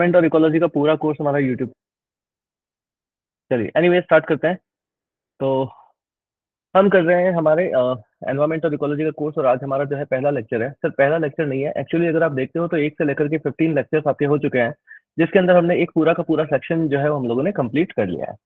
Environment और ecology का पूरा कोर्स हमारा यूट्यूब। चलिए एनीवे स्टार्ट करते हैं। तो हम कर रहे हैं हमारे एनवायरमेंट और इकोलॉजी का कोर्स, और आज हमारा जो है पहला लेक्चर है। सर पहला लेक्चर नहीं है एक्चुअली, अगर आप देखते हो तो 1 से लेकर के 15 लेक्चर्स आपके हो चुके हैं, जिसके अंदर हमने एक पूरा का पूरा सेक्शन जो है वो हम लोगों ने कंप्लीट कर लिया है।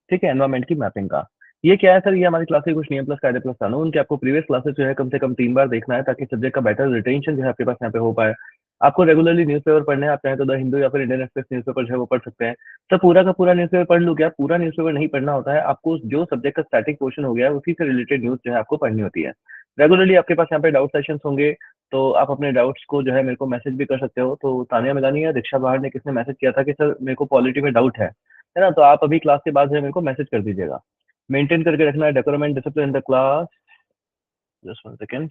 ठीक है, एनवायरमेंट की मैपिंग का। ये क्या है सर, ये हमारी क्लास के कुछ नियम प्लस कायदे प्लस कानून के आपको प्रीवियस क्लासेस जो है कम से कम 3 बार देखना है, ताकि सब्जेक्ट का बेटर रिटेंशन जो है आपके पास यहाँ पे हो पाए। आपको रेगुलरली न्यूज़पेपर पढ़ने हैं, आप चाहें तो द हिंदू या फिर इंडियन एक्सप्रेस न्यूज़पेपर जो है वो पढ़ सकते हैं। सर पूरा का पूरा न्यूज़पेपर पढ़ लूँ क्या? पूरा न्यूज़पेपर नहीं पढ़ना होता है आपको, जो सब्जेक्ट का स्टैटिक पोर्शन हो गया है उसी से रिलेटेड न्यूज़ जो है आपको पढ़नी होती है। रेगुलरली आपके पास यहाँ पे डाउट सेशंस होंगे, तो आप अपने डाउट्स को जो है मेरे को मैसेज भी कर सकते हो। तो तानिया मिलानी या दीक्षा बाहर ने किसने मैसेज किया था कि सर मेरे को पॉलिटी में डाउट है ना? तो आप अभी क्लास के बाद जो है मेरे को मैसेज कर दीजिएगा। मेंटेन करके रखना है decorum and discipline in the class. Just one second.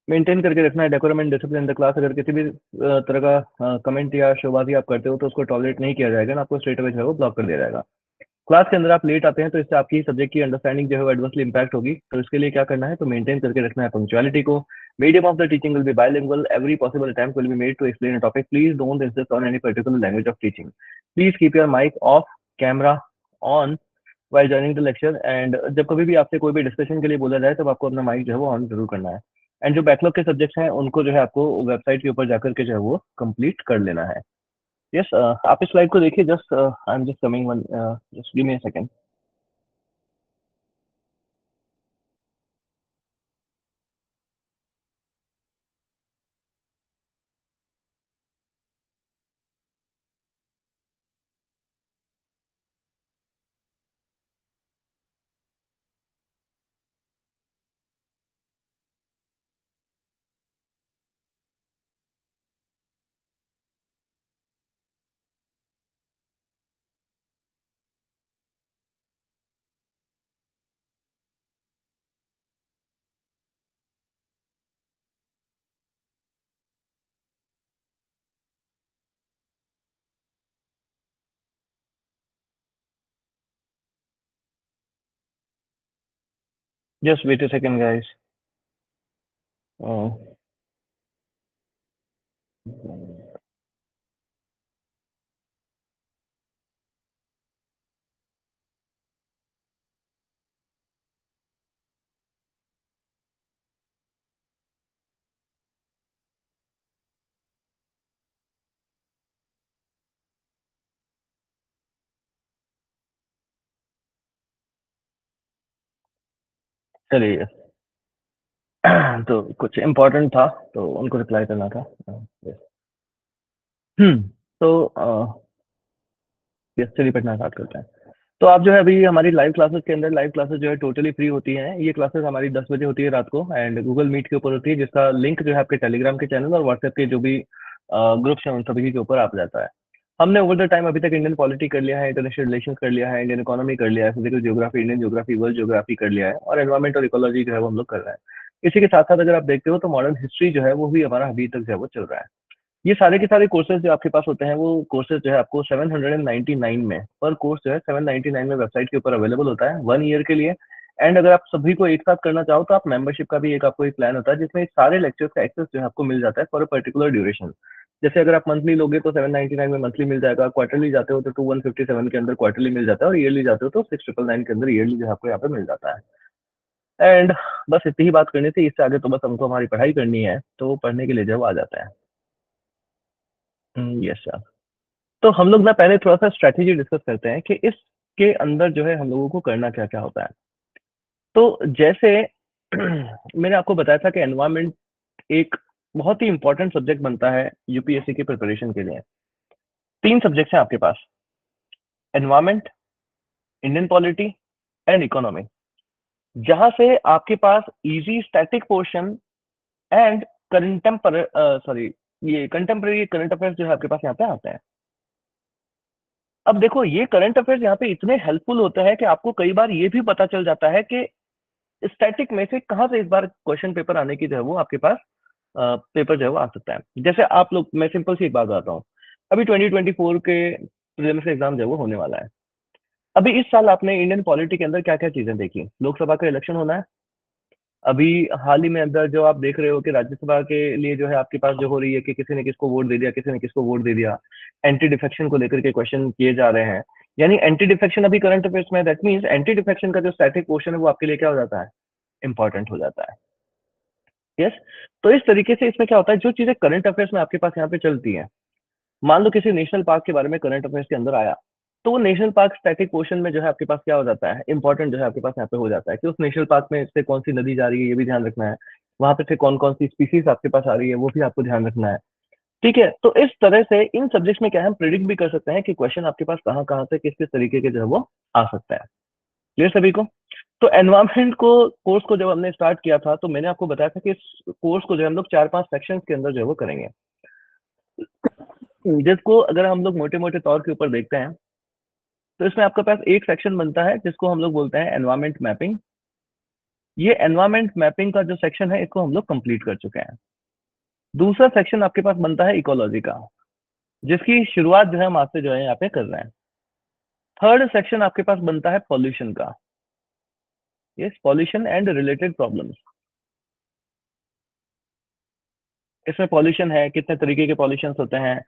Maintain करके रखना है decorum and discipline in the class. अगर किसी भी तरह का कमेंट या शोबाजी आप करते हो तो उसको टॉलरेट नहीं किया जाएगा ना, आपको स्ट्रेट अवे जो है वो ब्लॉक कर दिया जाएगा। क्लास के अंदर आप लेट आते हैं तो इससे आपकी सब्जेक्ट की अंडरस्टैंडिंग जो है वो एडवर्सली इंपैक्ट होगी। तो इसके लिए क्या करना है, तो मेंटेन करके रखना है पंक्चुअलिटी को। Medium of the teaching will be bilingual, every possible attempt will be made to explain a topic, please don't insist on any particular language of teaching, please keep your mic off, camera on while joining the lecture, and जब कभी भी आपसे कोई भी discussion के लिए बोला जाए तब आपको अपना माइक जो है वो ऑन जरूर करना है। एंड जो बैकलॉग के सब्जेक्ट्स हैं उनको जो है आपको वेबसाइट के ऊपर जाकर के जो है वो कंप्लीट कर लेना है। यस, आप इस स्लाइड को देखिए। Just I am just coming one, just give me a second. Just wait a second guys. चलिए तो कुछ इम्पोर्टेंट था तो उनको रिप्लाई करना था। yes. तो यस, चलिए पढ़ना स्टार्ट करते हैं। तो आप जो है अभी हमारी लाइव क्लासेस के अंदर, लाइव क्लासेस जो है टोटली फ्री होती हैं। ये क्लासेस हमारी 10 बजे होती है रात को, एंड गूगल मीट के ऊपर होती है, जिसका लिंक जो है आपके टेलीग्राम के चैनल और व्हाट्सएप के जो भी ग्रुप्स हैं उन सभी के ऊपर आप जाता है। हमने ओवर द टाइम अभी तक इंडियन पॉलिटी कर लिया है, इंटरनेशनल रिलेशन कर लिया है, इंडियन इकोनॉमी कर लिया है, physical geography, Indian geography, world geography कर लिया है, और एनवायरमेंट और इकोलॉजी जो है वो हम लोग कर रहे हैं। इसी के साथ साथ अगर आप देखते हो तो मॉडर्न हिस्ट्री जो है वो भी हमारा अभी तक जो है वो चल रहा है। ये सारे के सारे कोर्सेज जो आपके पास होते हैं वो कोर्सेज जो है आपको 799 में, पर कोर्स जो है 799 में वेबसाइट के ऊपर अवेलेबल होता है 1 ईयर के लिए। एंड अगर आप सभी को एक साथ करना चाहो तो आप मेंबरशिप का भी एक आपको एक प्लान होता है, जिसमें सारे लेक्चर्स का एक्सेस जो है आपको मिल जाता है फॉर अ पर्टिकुलर ड्यूरेशन। जैसे अगर आप मंथली लोगे तो 799 में मंथली मिल जाएगा, क्वार्टरली जाते हो तो 2157 के अंदर क्वार्टरली मिल जाता है, और ईयरली जाते हो तो 6999 के अंदर ईयरली जो है आपको यहाँ पे मिल जाता है। एंड बस इतनी ही बात करनी थी, इससे आगे तो बस हमको हमारी पढ़ाई करनी है, तो पढ़ने के लिए जो है वो आ जाता है। Yes sir. तो हम लोग ना पहले थोड़ा सा स्ट्रेटेजी डिस्कस करते हैं कि इसके अंदर जो है हम लोगों को करना क्या क्या होता है। तो जैसे मैंने आपको बताया था कि एनवायरनमेंट एक बहुत ही इंपॉर्टेंट सब्जेक्ट बनता है यूपीएससी की प्रिपरेशन के लिए। 3 सब्जेक्ट्स हैं आपके पास: environment, Indian polity and economy, जहां से आपके पास इजी स्टैटिक पोर्शन एंड कंटेम्पर सॉरी ये कंटेम्प्रेरी करंट अफेयर्स जो है आपके पास यहाँ पे आते हैं। अब देखो, ये करंट अफेयर्स यहाँ पे इतने हेल्पफुल होते हैं कि आपको कई बार ये भी पता चल जाता है कि स्टैटिक में से कहाँ से इस बार क्वेश्चन पेपर आने की जो है वो आपके पास पेपर जो है वो आ सकता है। जैसे आप लोग, मैं सिंपल सी एक बात बताता हूँ। अभी 2024 के प्रीलिम्स एग्जाम जो है वो होने वाला है। अभी इस साल आपने इंडियन पॉलिटी के अंदर क्या क्या चीजें देखी? लोकसभा का इलेक्शन होना है, अभी हाल ही में अंदर जो आप देख रहे हो कि राज्यसभा के लिए जो है आपके पास जो हो रही है कि किसी ने किसको वोट दे दिया, किसी ने किसको वोट दे दिया, एंटी डिफेक्शन को लेकर के क्वेश्चन किए जा रहे हैं। यानी एंटी डिफेक्शन अभी करंट अफेयर्स में, दैट मीन्स एंटी डिफेक्शन का जो स्टैटिक पोर्शन है वो आपके लिए क्या हो जाता है, इंपॉर्टेंट हो जाता है। यस। तो इस तरीके से इसमें क्या होता है, जो चीजें करंट अफेयर्स में आपके पास यहाँ पे चलती हैं, मान लो किसी नेशनल पार्क के बारे में करंट अफेयर्स के अंदर आया, तो वो नेशनल पार्क स्टैटिक पोर्शन में जो है आपके पास क्या हो जाता है, इंपॉर्टेंट जो है आपके पास यहाँ पे हो जाता है कि उस नेशनल पार्क में से कौन सी नदी जा रही है ये भी ध्यान रखना है, वहां पे से कौन कौन सी स्पीसीज आपके पास आ रही है वो भी आपको ध्यान रखना है। ठीक है, तो इस तरह से इन सब्जेक्ट्स में क्या है, हम प्रिडिक्ट भी कर सकते हैं कि क्वेश्चन आपके पास कहाँ कहाँ से किस किस तरीके के जो है वो आ सकता है। क्लियर सभी को? तो एनवायरमेंट को कोर्स को जब हमने स्टार्ट किया था तो मैंने आपको बताया था कि इस कोर्स को जो है हम लोग 4-5 सेक्शंस के अंदर जो है वो करेंगे, जिसको अगर हम लोग मोटे मोटे तौर के ऊपर देखते हैं तो इसमें आपके पास एक सेक्शन बनता है जिसको हम लोग बोलते हैं एनवायरमेंट मैपिंग। ये एनवायरमेंट मैपिंग का जो सेक्शन है इसको हम लोग कंप्लीट कर चुके हैं। दूसरा सेक्शन आपके पास बनता है इकोलॉजी का, जिसकी शुरुआत जो है हम आज से जो है यहाँ पे कर रहे हैं। थर्ड सेक्शन आपके पास बनता है पॉल्यूशन का। Yes, pollution and related problems. इसमें पॉल्यूशन है, कितने तरीके के पॉल्यूशन होते हैं,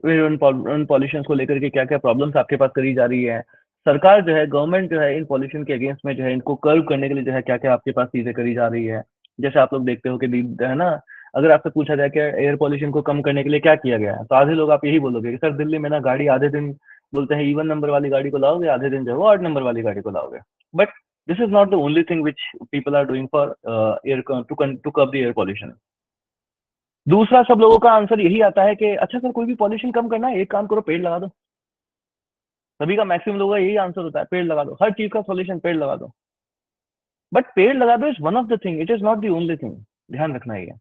फिर उन पॉल्यूशन को लेकर के क्या क्या प्रॉब्लम्स आपके पास करी जा रही है, सरकार जो है, गवर्नमेंट जो है इन पॉल्यूशन के अगेंस्ट में जो है इनको कर्व करने के लिए जो है क्या क्या आपके पास चीजें करी जा रही है। जैसे आप लोग देखते हो कि है ना, अगर आपसे पूछा जाए कि एयर पॉल्यूशन को कम करने के लिए क्या किया गया है, तो आधे लोग आप यही बोलोगे कि सर दिल्ली में ना गाड़ी आधे दिन बोलते हैं इवन नंबर वाली गाड़ी को लाओगे, आधे दिन जो है वो ऑड नंबर वाली गाड़ी को लाओगे। But this is not the only thing which people are doing for air to curb the air pollution. दूसरा सब लोगों का आंसर यही आता है कि अच्छा सर कोई भी पॉल्यूशन कम करना है, एक काम करो पेड़ लगा दो। सभी का मैक्सिमम लोगों का यही आंसर होता है, पेड़ लगा दो, हर चीज का सॉल्यूशन पेड़ लगा दो। बट पेड़ लगा दो is one of the thing, it is not the only thing. ध्यान रखना है ये।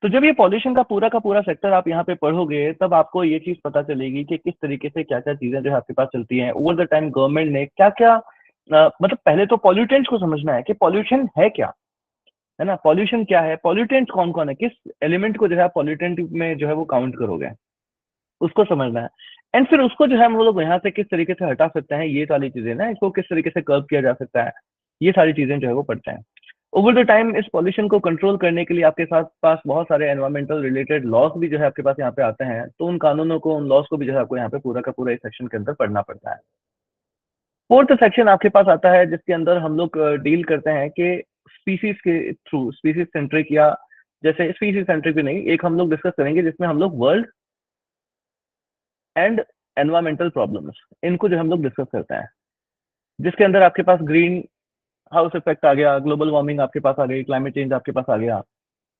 तो जब ये पॉल्यूशन का पूरा सेक्टर आप यहाँ पे पढ़ोगे तब आपको ये चीज पता चलेगी कि किस तरीके से क्या क्या चीजें जो है आपके पास चलती हैं ओवर द टाइम, गवर्नमेंट ने क्या क्या मतलब पहले तो पॉल्यूटेंट्स को समझना है कि पॉल्यूशन है क्या, है ना, पॉल्यूशन क्या है, पॉल्यूटेंट्स कौन कौन है, किस एलिमेंट को जो है पॉल्यूटेंट में जो है वो काउंट करोगे, उसको समझना है। एंड फिर उसको जो है हम लोग यहाँ से किस तरीके से हटा सकते हैं, ये सारी चीजें ना, इसको किस तरीके से कर्व किया जा सकता है, ये सारी चीजें जो है वो पढ़ते हैं। ओवर द टाइम इस पॉल्यूशन को कंट्रोल करने के लिए आपके साथ पास बहुत सारे एनवायरमेंटल रिलेटेड लॉस भी जो है आपके पास यहाँ पे आते हैं, तो उन कानूनों को, उन लॉस को भी जो है आपको यहाँ पे पूरा का पूरा इस सेक्शन के अंदर पढ़ना पड़ता है। फोर्थ सेक्शन आपके पास आता है जिसके अंदर हम लोग डील करते हैं कि स्पीसीज के थ्रू, स्पीसीज सेंट्रिक, या जैसे स्पीसीज सेंट्रिक भी नहीं, एक हम लोग डिस्कस करेंगे जिसमें हम लोग वर्ल्ड एंड एनवायरमेंटल प्रॉब्लम्स, इनको जो हम लोग डिस्कस करते हैं, जिसके अंदर आपके पास ग्रीन हाउस इफेक्ट आ गया, ग्लोबल वार्मिंग आपके पास आ गई, क्लाइमेट चेंज आपके पास आ गया,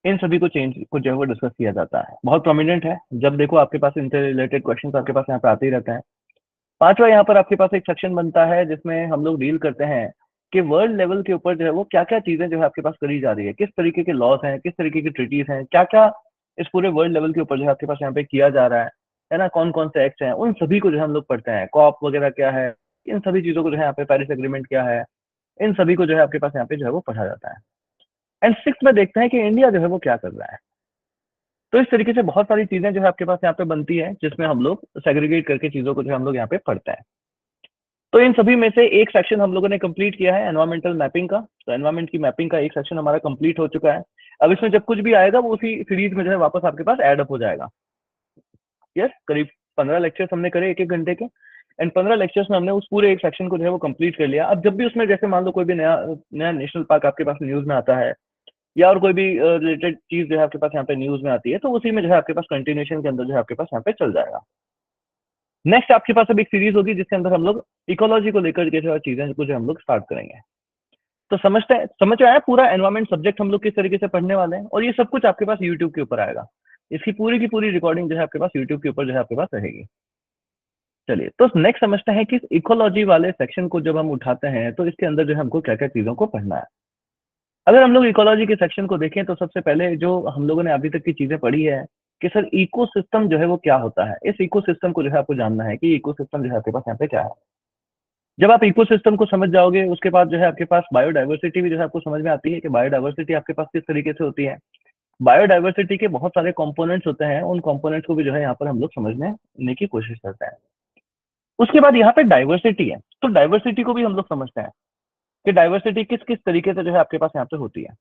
इन सभी को चेंज को जो है वो डिस्कस किया जाता है। बहुत प्रोमिनेंट है, जब देखो आपके पास इनसे रिलेटेड क्वेश्चन आपके पास यहाँ पे आते ही रहते हैं। पांचवा यहाँ पर आपके पास एक सेक्शन बनता है जिसमें हम लोग डील करते हैं कि वर्ल्ड लेवल के ऊपर जो है वो क्या क्या चीजें जो है आपके पास करी जा रही है, किस तरीके के लॉस हैं, किस तरीके की ट्रीटीज हैं, क्या क्या इस पूरे वर्ल्ड लेवल के ऊपर जो है आपके पास यहाँ पे किया जा रहा है ना, कौन कौन से एक्ट हैं, उन सभी को जो है हम लोग पढ़ते हैं। कॉप वगैरह क्या है, इन सभी चीजों को जो है यहाँ पे, पेरिस एग्रीमेंट क्या है, इन सभी को जो है आपके पास यहाँ पे जो है वो पढ़ा जाता है। एंड सिक्स में देखते हैं कि इंडिया जो है वो क्या कर रहा है। तो इस तरीके से बहुत सारी चीजें जो है आपके पास यहाँ पे बनती है जिसमें हम लोग सेग्रीगेट करके चीजों को जो है हम लोग यहाँ पे पढ़ते हैं। तो इन सभी में से एक सेक्शन हम लोगों ने कंप्लीट किया है एनवायरमेंटल मैपिंग का। तो एनवायरमेंट की मैपिंग का एक सेक्शन हमारा कंप्लीट हो चुका है। अब इसमें जब कुछ भी आएगा वो उसी सीरीज में जो है वापस आपके पास एड अप हो जाएगा। यस, करीब 15 लेक्चर्स हमने करे एक एक घंटे के, एंड 15 लेक्चर्स में हमने उस पूरे एक सेक्शन को जो है वो कंप्लीट कर लिया। अब जब भी उसमें जैसे मान लो कोई भी नया नया नेशनल पार्क आपके पास न्यूज में आता है, या और कोई भी रिलेटेड चीज जो है आपके पास यहाँ पे न्यूज में आती है, तो उसी में जो है आपके पास कंटिन्यूशन के अंदर जो है आपके पास यहाँ पे चल जाएगा। नेक्स्ट आपके पास अब एक सीरीज होगी जिसके अंदर हम लोग इकोलॉजी को लेकर के जो चीजें कुछ हम लोग स्टार्ट करेंगे। तो समझते हैं, समझ में आया पूरा एनवायरमेंट सब्जेक्ट हम लोग किस तरीके से पढ़ने वाले हैं, और ये सब कुछ आपके पास यूट्यूब के ऊपर आएगा। इसकी पूरी की पूरी रिकॉर्डिंग जो है आपके पास यूट्यूब के ऊपर जो है आपके पास रहेगी। चलिए, तो नेक्स्ट समझते हैं कि इकोलॉजी वाले सेक्शन को जब हम उठाते हैं तो इसके अंदर जो है हमको क्या क्या चीजों को पढ़ना है। अगर हम लोग इकोलॉजी के सेक्शन को देखें तो सबसे पहले जो हम लोगों ने अभी तक की चीजें पढ़ी है कि सर इकोसिस्टम जो है वो क्या होता है, इस इकोसिस्टम को जो है आपको जानना है कि इकोसिस्टम जो है आपके पास यहाँ पे क्या है। जब आप इकोसिस्टम को समझ जाओगे उसके बाद जो है आपके पास बायोडाइवर्सिटी भी जो है आपको समझ में आती है कि बायोडाइवर्सिटी आपके पास किस तरीके से होती है। बायोडाइवर्सिटी के बहुत सारे कंपोनेंट्स होते हैं, उन कंपोनेंट्स को भी जो है यहाँ पर हम लोग समझने की कोशिश करते हैं। उसके बाद यहाँ पे डाइवर्सिटी है, तो डाइवर्सिटी को भी हम लोग समझते हैं कि डाइवर्सिटी किस किस तरीके से जो है आपके पास यहाँ पे होती है।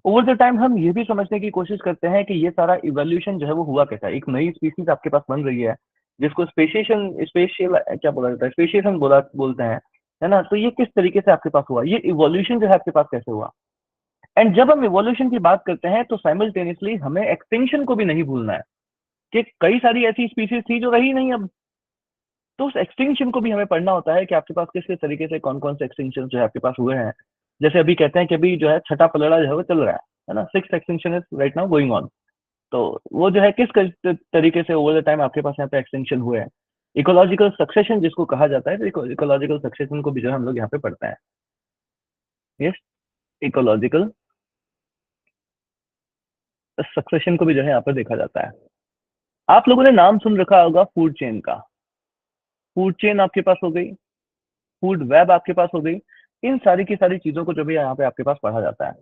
ओवर द टाइम हम ये भी समझने की कोशिश करते हैं कि ये सारा इवोल्यूशन जो है वो हुआ कैसा है। एक नई स्पीसीज आपके पास बन रही है जिसको स्पेशिएशन स्पेशियल क्या बोला जाता है, स्पेशिएशन बोलते हैं, है ना। तो ये किस तरीके से आपके पास हुआ, ये इवोल्यूशन जो है आपके पास कैसे हुआ। एंड जब हम इवोल्यूशन की बात करते हैं तो साइमल्टेनियसली हमें एक्सटिंक्शन को भी नहीं भूलना है कि कई सारी ऐसी स्पीसीज थी जो रही नहीं अब। तो उस एक्सटिंक्शन को भी हमें पढ़ना होता है कि आपके पास किस किस तरीके से कौन कौन से एक्सटिंक्शन जो है आपके पास हुए हैं। जैसे अभी कहते हैं कि अभी जो है छठा पलड़ा जो है वो चल रहा है ना, six extinction is right now going on. तो वो जो है किस तरीके से ओवर द टाइम आपके पास यहाँ पे एक्सटिंक्शन हुए हैं। इकोलॉजिकल सक्सेशन जिसको कहा जाता है, तो इकोलॉजिकल सक्सेशन को भी जो है हम लोग यहाँ पे पढ़ते हैं। यस, इकोलॉजिकल सक्सेशन को भी जो है यहाँ पर देखा जाता है। आप लोगों ने नाम सुन रखा होगा फूड चेन का। फूड चेन आपके पास हो गई, फूड वेब आपके पास हो गई। इन सारी की सारी चीजों को जो भी यहाँ पे आपके पास पढ़ा जाता है।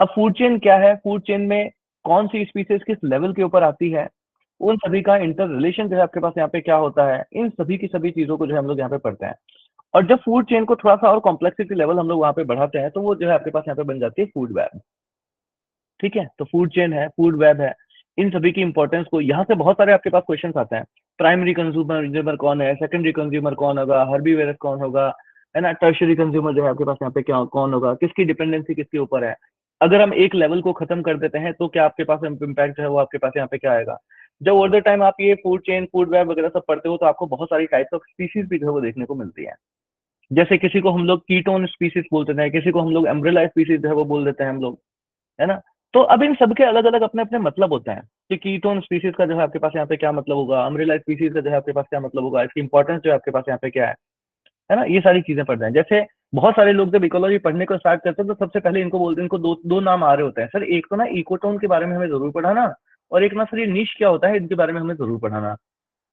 अब फूड चेन क्या है, फूड चेन में कौन सी स्पीसीज किस लेवल के ऊपर आती है, उन सभी का इंटर रिलेशन जो है आपके पास यहाँ पे क्या होता है, इन सभी की सभी चीजों को जो है हम लोग यहाँ पे पढ़ते हैं। और जब फूड चेन को थोड़ा सा और कॉम्प्लेक्सिटी लेवल हम लोग वहां पे बढ़ाते हैं तो वो जो है आपके पास यहाँ पे बन जाती है फूड वेब। ठीक है, तो फूड चेन है, फूड वेब है, इन सभी की इंपॉर्टेंस को यहाँ से बहुत सारे आपके पास क्वेश्चन आते हैं। प्राइमरी कंज्यूमर कौन है, सेकेंडरी कंज्यूमर कौन होगा, हर्बीवोरस कौन होगा, है ना, टर्शरी कंज्यूमर जो है आपके पास यहाँ पे क्या कौन होगा, किसकी डिपेंडेंसी किसके ऊपर है। अगर हम एक लेवल को खत्म कर देते हैं तो क्या आपके पास इम्पैक्ट है वो आपके पास यहाँ पे क्या आएगा। जब ओवर द टाइम आप ये फूड चेन फूड वेब वगैरह सब पढ़ते हो तो आपको बहुत सारी टाइप्स ऑफ स्पीसीज भी जो है वो देखने को मिलती है। जैसे किसी को हम लोग कीटोन स्पीसीज बोलते हैं, किसी को हम लोग एम्ब्रेला स्पीसीज जो है वो बोल देते हैं हम लोग, है ना। तो अब इन सबके अलग अलग अपने अपने मतलब होते हैं कि कीटोन स्पीसीज का जो है आपके पास यहाँ पे क्या मतलब होगा, अम्ब्रेला स्पीसीज का जो है आपके पास क्या मतलब होगा, इसकी इंपॉर्टेंस जो है आपके पास यहाँ पे क्या है ना। ये सारी चीजें पढ़ते हैं। जैसे बहुत सारे लोग जब इकोलॉजी पढ़ने को स्टार्ट करते हैं तो सबसे पहले इनको बोलते हैं, इनको दो दो नाम आ रहे होते हैं सर, एक तो ना इकोटोन के बारे में हमें जरूर पढ़ाना, और एक ना सर ये निश क्या होता है इनके बारे में हमें जरूर पढ़ाना।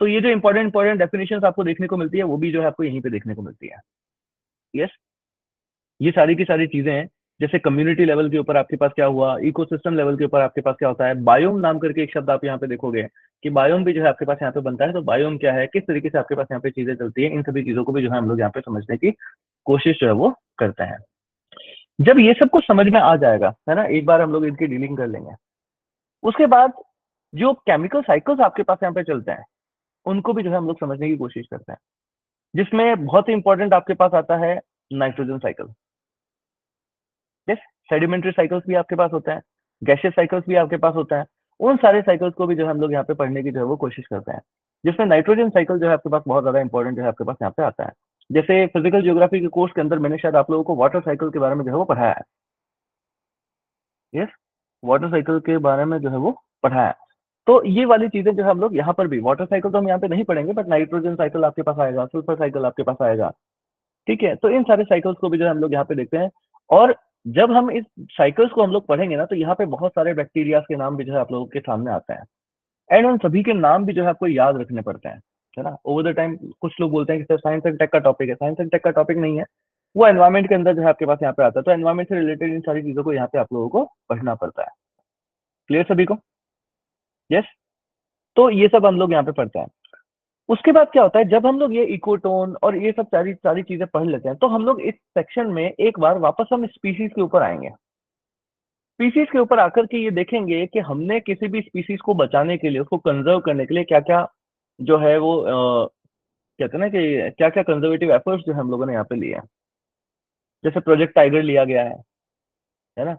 तो ये जो इंपॉर्टेंट इंपॉर्टेंट डेफिनेशन आपको देखने को मिलती है वो भी जो है आपको यहीं पे देखने को मिलती है। यस, ये सारी की सारी चीजें हैं। जैसे कम्युनिटी लेवल के ऊपर आपके पास क्या हुआ, इकोसिस्टम लेवल के ऊपर आपके पास क्या होता है, बायोम नाम करके एक शब्द आप यहाँ पे देखोगे कि बायोम भी जो है आपके पास यहाँ पे बनता है। तो बायोम क्या है, किस तरीके से आपके पास यहाँ पे चीजें चलती है, इन सभी चीजों को भी जो है हम लोग यहाँ पे समझने की कोशिश जो है वो करते हैं। जब ये सब कुछ समझ में आ जाएगा, है ना, एक बार हम लोग इनकी डीलिंग कर लेंगे, उसके बाद जो केमिकल साइकिल्स आपके पास यहाँ पे चलते हैं उनको भी जो है हम लोग समझने की कोशिश करते हैं, जिसमें बहुत ही इंपॉर्टेंट आपके पास आता है nitrogen cycle. Yes, sedimentary cycles भी आपके पास होता है, गैसियस साइकिल्स भी आपके पास होता है। उन सारे साइकिल्स को भी जो है हम लोग यहाँ पे पढ़ने की जो है वो कोशिश करते हैं, जिसमें नाइट्रोजन साइकिल जो है आपके पास बहुत ज्यादा इंपॉर्टेंट जो है आपके पास यहाँ पे आता है। जैसे फिजिकल ज्योग्राफी के कोर्स के अंदर मैंने शायद आप लोगों को वाटर साइकिल के बारे में जो है वो पढ़ाया है। यस, वाटर साइकिल के बारे में जो है वो पढ़ाया है। तो ये वाली चीजें जो है हम लोग यहाँ पर भी, वाटर साइकिल तो हम यहाँ पे नहीं पढ़ेंगे बट नाइट्रोजन साइकिल आपके पास आएगा, सल्फर साइकिल आपके पास आएगा। ठीक है, तो इन सारे साइकिल्स को भी जो है हम लोग यहाँ पे देखते हैं। और जब हम इस साइकिल्स को हम लोग पढ़ेंगे ना तो यहाँ पे बहुत सारे बैक्टीरिया के नाम भी जो है आप लोगों के सामने आते हैं। एंड उन सभी के नाम भी जो है आपको याद रखने पड़ते हैं, है ना। ओवर द टाइम कुछ लोग बोलते हैं कि सर साइंस एंड टेक का टॉपिक है, साइंस एंड टेक का टॉपिक नहीं है, वो एनवायरमेंट के अंदर जो है आपके पास यहाँ पे आता है। तो एनवायरमेंट से रिलेटेड इन सारी चीजों को यहाँ पे आप लोगों को पढ़ना पड़ता है। क्लियर सभी को? यस, तो ये सब हम लोग यहाँ पे पढ़ते हैं। उसके बाद क्या होता है, जब हम लोग ये इकोटोन और ये सब सारी सारी चीजें पढ़ लेते हैं तो हम लोग इस सेक्शन में एक बार वापस हम स्पीसीज के ऊपर आएंगे। स्पीसीज के ऊपर आकर के ये देखेंगे कि हमने किसी भी स्पीसीज को बचाने के लिए, उसको कंजर्व करने के लिए क्या क्या जो है वो कहते हैं ना कि क्या क्या कंजर्वेटिव एफर्ट्स जो है हम लोगों ने यहाँ पे लिए हैं। जैसे प्रोजेक्ट टाइगर लिया गया है ना,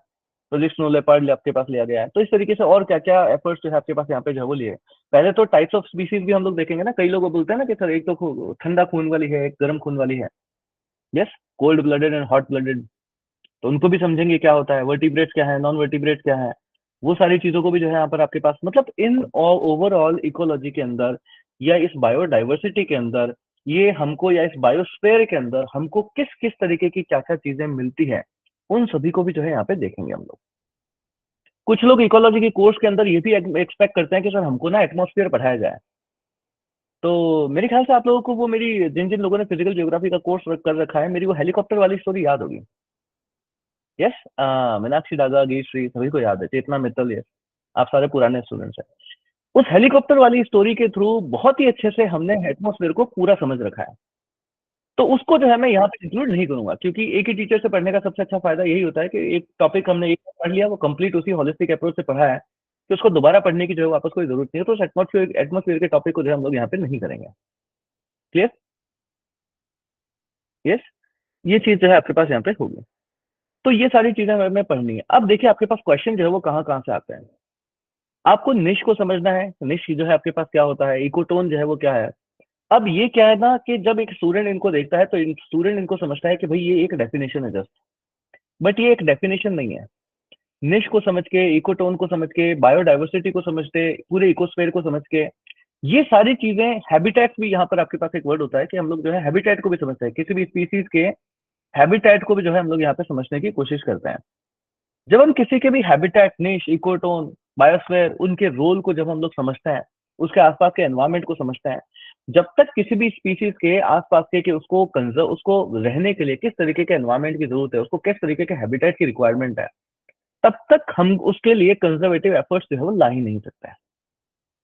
प्रोजेक्ट स्नो लेपर्ड आपके पास लिया गया है। तो इस तरीके से और क्या क्या एफर्ट्स जो है आपके पास यहाँ पे जो है वो लिए। पहले तो टाइप्स ऑफ स्पीसीज भी हम लोग देखेंगे ना, कई लोग बोलते हैं ना कि सर एक तो ठंडा खून वाली है, एक गर्म खून वाली है। Yes, cold blooded and hot blooded. तो उनको भी समझेंगे क्या होता है, वर्टिब्रेट क्या है, नॉन वर्टिब्रेट क्या है, वो सारी चीजों को भी जो है यहाँ पर आपके पास, मतलब इन ओवरऑल इकोलॉजी के अंदर या इस बायोडाइवर्सिटी के अंदर ये हमको, या इस बायोस्फीयर के अंदर हमको किस किस तरीके की क्या क्या चीजें मिलती है, उन सभी को भी जो है यहाँ पे देखेंगे हम लोग। कुछ लोग इकोलॉजी के कोर्स के अंदर ये भी एक्सपेक्ट करते हैं कि सर हमको ना एटमॉस्फेयर पढ़ाया जाए। तो मेरे ख्याल से आप लोगों को वो मेरी, जिन जिन लोगों ने फिजिकल ज्योग्राफी का कोर्स कर रखा है, मेरी वो हेलीकॉप्टर वाली स्टोरी याद होगी। यस, मीनाक्षी दादा, गीश्री, सभी को याद है, चेतना मित्तल, यस, आप सारे पुराने स्टूडेंट्स हैं। उस हेलीकॉप्टर वाली स्टोरी के थ्रू बहुत ही अच्छे से हमने एटमॉस्फेयर को पूरा समझ रखा है। तो उसको जो है मैं यहाँ पे इंक्लूड नहीं करूंगा, क्योंकि एक ही टीचर से पढ़ने का सबसे अच्छा फायदा यही होता है कि एक टॉपिक हमने एक बार पढ़ लिया, वो कंप्लीट उसी होलिस्टिक अप्रोच से पढ़ा है, कि उसको दोबारा पढ़ने की जो है वापस कोई जरूरत नहीं है। तो उस एटमोसफियर के टॉपिक को जो है हम लोग यहाँ पे नहीं करेंगे। क्लियर? यस, ये चीज जो है आपके पास यहाँ पे होगी। तो ये सारी चीजें हमें पढ़नी है। अब देखिए आपके पास क्वेश्चन जो है वो कहाँ कहाँ से आते हैं। आपको निश को समझना है, निश जो है आपके पास क्या होता है, इकोटोन जो है वो क्या है। अब ये क्या है ना, कि जब एक स्टूडेंट इनको देखता है तो स्टूडेंट इनको समझता है कि भाई ये एक डेफिनेशन है जस्ट, बट ये एक डेफिनेशन नहीं है। निश को समझ के, इकोटोन को समझ के, बायोडाइवर्सिटी को समझ के, पूरे इकोस्फेयर को समझ के, ये सारी चीजें, हैबिटेट भी यहाँ पर आपके पास एक वर्ड होता है कि हम लोग जो है हैबिटेट को भी समझते हैं, किसी भी स्पीसीज के हैबिटेट को भी जो है हम लोग यहाँ पे समझने की कोशिश करते हैं। जब हम किसी के भी हैबिटेट, निश, इकोटोन, बायोस्फीयर, उनके रोल को जब हम लोग समझते हैं, उसके आसपास के एनवायरमेंट को समझते हैं, जब तक किसी भी स्पीसीज के आसपास के कि उसको कंजर्व, उसको रहने के लिए किस तरीके के एनवायरमेंट की जरूरत है, उसको किस तरीके के हैबिटेट की रिक्वायरमेंट है, तब तक हम उसके लिए कंजर्वेटिव एफर्ट्स जो है वो ला ही नहीं सकते हैं।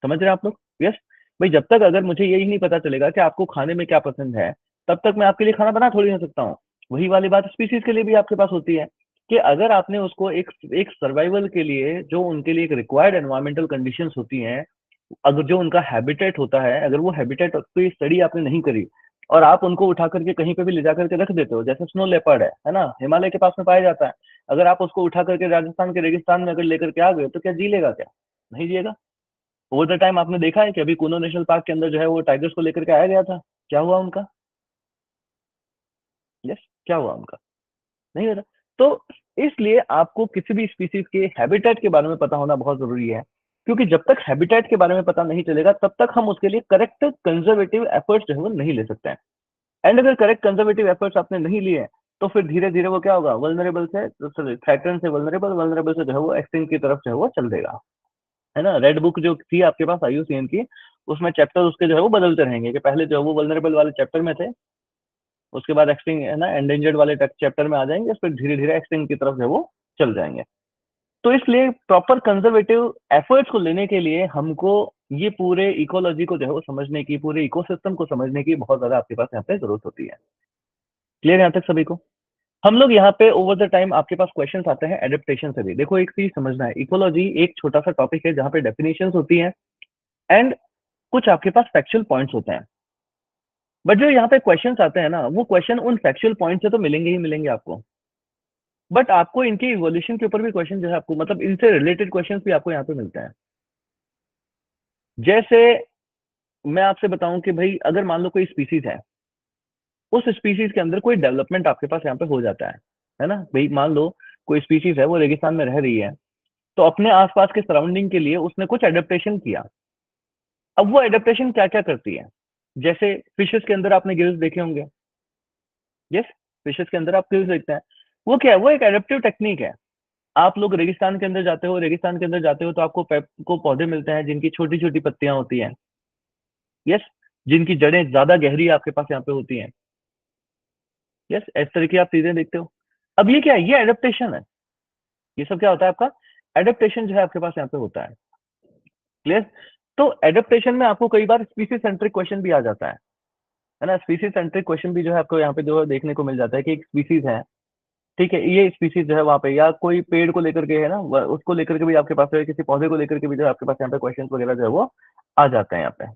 समझ रहे हैं आप लोग? यस। भाई जब तक अगर मुझे यही नहीं पता चलेगा कि आपको खाने में क्या पसंद है, तब तक मैं आपके लिए खाना बना थोड़ी ना सकता हूँ। वही वाली बात स्पीसीज के लिए भी आपके पास होती है, कि अगर आपने उसको एक एक सर्वाइवल के लिए जो उनके लिए एक रिक्वायर्ड एनवायरमेंटल कंडीशंस होती हैं, अगर जो उनका हैबिटेट होता है, अगर वो हैबिटेट की स्टडी आपने नहीं करी और आप उनको उठा करके कहीं पे भी ले जा करके रख देते हो, जैसे स्नो लेपर्ड है ना, हिमालय के पास में पाया जाता है, अगर आप उसको उठा करके राजस्थान के रेगिस्तान में अगर लेकर के आ गए तो क्या जी लेगा? क्या नहीं जिएगा? ओवर द टाइम आपने देखा है कि अभी कूनो नेशनल पार्क के अंदर जो है वो टाइगर्स को लेकर के आया गया था, क्या हुआ उनका? यस, क्या हुआ उनका? नहीं होता। तो इसलिए आपको किसी भी स्पीसीज के हैबिटेट के बारे में पता होना बहुत जरूरी है, क्योंकि जब तक हैबिटेट के बारे में पता नहीं चलेगा तब तक हम उसके लिए करेक्ट कंजर्वेटिव एफर्ट्स जो है वो नहीं ले सकते हैं। एंड अगर करेक्ट कंजर्वेटिव एफर्ट्स आपने नहीं लिए तो फिर धीरे धीरे वो क्या होगा, वल्नरेबल से, सॉरी, थ्रेटन से वल्नरेबल, वल्नरेबल से जो है वो एक्सटिंक्ट की तरफ जो है वो चल देगा। है ना, रेड बुक जो थी आपके पास आईयूसीएन की, उसमें चैप्टर उसके जो है वो बदलते रहेंगे, कि पहले जो है वो वल्नरेबल वाले चैप्टर में थे, उसके बाद एक्सटिंग, है ना, एंडेंजर्ड वाले चैप्टर में आ जाएंगे, फिर धीरे धीरे एक्सटिंग की तरफ जो है वो चल जाएंगे। तो इसलिए प्रॉपर कंजर्वेटिव एफर्ट्स को लेने के लिए हमको ये पूरे इकोलॉजी को जो है वो समझने की, पूरे इकोसिस्टम को समझने की बहुत ज्यादा आपके पास यहाँ पे जरूरत होती है। क्लियर यहाँ तक सभी को? हम लोग यहाँ पे ओवर द टाइम आपके पास क्वेश्चंस आते हैं एडेप्टेशन से भी। देखो एक चीज समझना है, इकोलॉजी एक छोटा सा टॉपिक है जहाँ पे डेफिनेशंस होती हैं एंड कुछ आपके पास फैक्चुअल पॉइंट्स होते हैं, बट जो यहाँ पे क्वेश्चंस आते हैं ना, वो क्वेश्चन उन फैक्चुअल पॉइंट से तो मिलेंगे ही मिलेंगे आपको, बट आपको इनके इवोल्यूशन के ऊपर भी क्वेश्चन जो है आपको, मतलब इनसे रिलेटेड क्वेश्चन भी आपको यहाँ पे मिलते हैं। जैसे मैं आपसे बताऊं कि भाई अगर मान लो कोई स्पीसीज है, उस स्पीसीज के अंदर कोई डेवलपमेंट आपके पास यहाँ पे हो जाता है ना, भाई मान लो कोई स्पीसीज है वो रेगिस्तान में रह रही है, तो अपने आसपास के सराउंडिंग के लिए उसने कुछ एडेप्टेशन किया। अब वो एडेप्टेशन क्या क्या करती है, जैसे फिशेस के अंदर आपने गिल्स देखे होंगे। यस, फिशेस के अंदर आप गिल्स देखते हैं, वो क्या है, वो एक एडेप्टिव टेक्निक है। आप लोग रेगिस्तान के अंदर जाते हो, रेगिस्तान के अंदर जाते हो तो आपको को पौधे मिलते हैं जिनकी छोटी छोटी पत्तियां होती हैं। यस, जिनकी जड़ें ज्यादा गहरी आपके पास यहाँ पे होती हैं। यस, इस तरह की आप चीजें देखते हो। अब ये क्या है, ये एडेप्टेशन है। ये सब क्या होता है आपका, एडेप्टेशन जो है आपके पास यहाँ पे होता है। क्लियर? तो एडेप्टेशन में आपको कई बार स्पीसीज सेंट्रिक क्वेश्चन भी आ जाता है ना, स्पीसीज सेंट्रिक क्वेश्चन भी जो है आपको यहाँ पे जो है देखने को मिल जाता है कि एक स्पीसीज है, ठीक है, ये स्पीसीज जो है वहाँ पे, या कोई पेड़ को लेकर के है ना, उसको लेकर के भी आपके पास है, किसी पौधे को लेकर के भी जो है आपके पास यहाँ पे क्वेश्चन वगैरह जो है वो आ जाते हैं यहाँ पे।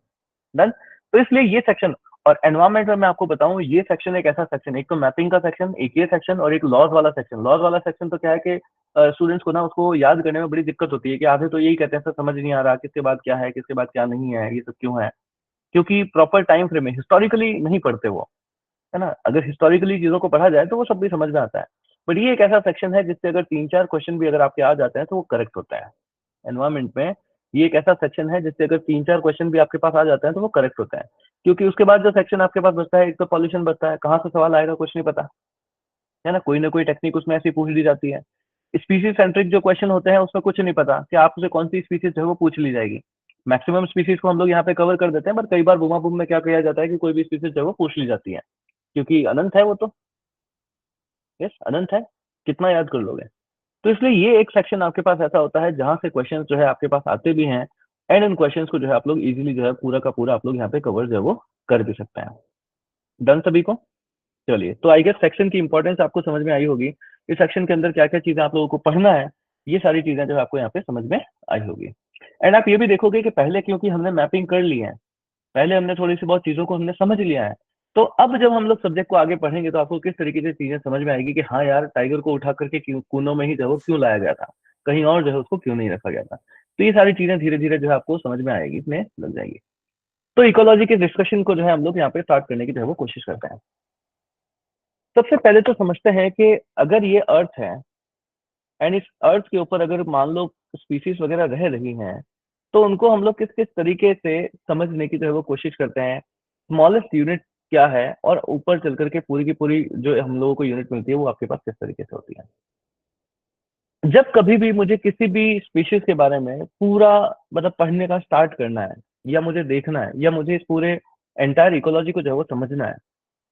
डन। तो इसलिए ये सेक्शन, और एनवायरमेंट में मैं आपको बताऊं, ये सेक्शन एक ऐसा सेक्शन, एक तो मैपिंग का सेक्शन, एक ये सेक्शन, और एक लॉज वाला सेक्शन। लॉज वाला सेक्शन तो क्या है कि स्टूडेंट्स को ना उसको याद करने में बड़ी दिक्कत होती है, कि आधे तो यही कहते हैं सर समझ नहीं आ रहा किसके बाद क्या है, किसके बाद क्या नहीं है, ये सब क्यों है, क्योंकि प्रॉपर टाइम फ्रेम में हिस्टोरिकली नहीं पढ़ते वो, है ना। अगर हिस्टोरिकली चीजों को पढ़ा जाए तो वो सब भी समझ में आता है, बट ये एक ऐसा सेक्शन है जिससे अगर तीन चार क्वेश्चन भी अगर आपके आ जाते हैं तो वो करेक्ट होता है। एनवायरमेंट में ये एक ऐसा सेक्शन है जिससे अगर तीन चार क्वेश्चन भी आपके पास आ जाते हैं तो वो करेक्ट होता है, क्योंकि उसके बाद जो सेक्शन आपके पास बचता है, एक तो पॉल्यूशन बचता है, कहाँ से सवाल आएगा कुछ नहीं पता, है ना कोई टेक्निक उसमें ऐसी पूछ ली जाती है। स्पीसीज सेंट्रिक जो क्वेश्चन होते हैं उसमें कुछ नहीं पता कि आपसे कौन सी स्पीसीज जो है वो पूछ ली जाएगी। मैक्सिमम स्पीसीज को हम लोग यहाँ पे कवर कर देते हैं, पर कई बार बुमा बुम में क्या किया जाता है कि कोई भी स्पीसीज जो है वो पूछ ली जाती है, क्योंकि अनंत है वो तो। यस, अनंत है, कितना याद कर लोगे। तो इसलिए ये एक सेक्शन आपके पास ऐसा होता है जहां से क्वेश्चन जो है आपके पास आते भी हैं, एंड इन क्वेश्चंस को जो है आप लोग इजीली जो है पूरा का पूरा आप लोग यहाँ पे कवर जो है वो कर भी सकते हैं। डन सभी को? चलिए, तो आई गेस सेक्शन की इंपॉर्टेंस आपको समझ में आई होगी। इस सेक्शन के अंदर क्या-क्या चीज़ें आप लोगों को पढ़ना है, ये सारी चीज़ें जो है आपको यहाँ पे समझ में आई होगी। एंड आप ये भी देखोगे कि पहले क्योंकि हमने मैपिंग कर ली है, पहले हमने थोड़ी-सी बहुत चीज़ों को हमने समझ लिया है, तो अब जब हम लोग सब्जेक्ट को आगे पढ़ेंगे तो आपको किस तरीके से चीज़ें समझ में आएगी कि हाँ यार, टाइगर को उठा करके क्यों कूनो में ही जो है वो क्यों लाया गया था, कहीं और जो है उसको क्यों नहीं रखा गया था। तो ये सारी चीज़ें धीरे-धीरे जो है आपको समझ में आएगी, इसमें लग जाएगी। तो इकोलॉजी के डिस्कशन को जो है हम लोग यहाँ पे स्टार्ट करने की जो है वो कोशिश करते हैं। सबसे पहले तो समझते हैं कि अगर ये अर्थ है एंड इस अर्थ के ऊपर अगर मान लो स्पीसीज वगैरह रह रही हैं, तो उनको हम लोग किस किस तरीके से समझने की जो है वो कोशिश करते हैं। स्मॉलेस्ट यूनिट क्या है और ऊपर चल करके पूरी की पूरी जो हम लोगों को यूनिट मिलती है वो आपके पास किस तरीके से होती है। जब कभी भी मुझे किसी भी स्पीशीज के बारे में पूरा मतलब पढ़ने का स्टार्ट करना है, या मुझे देखना है, या मुझे इस पूरे एंटायर इकोलॉजी को जो है वो समझना है,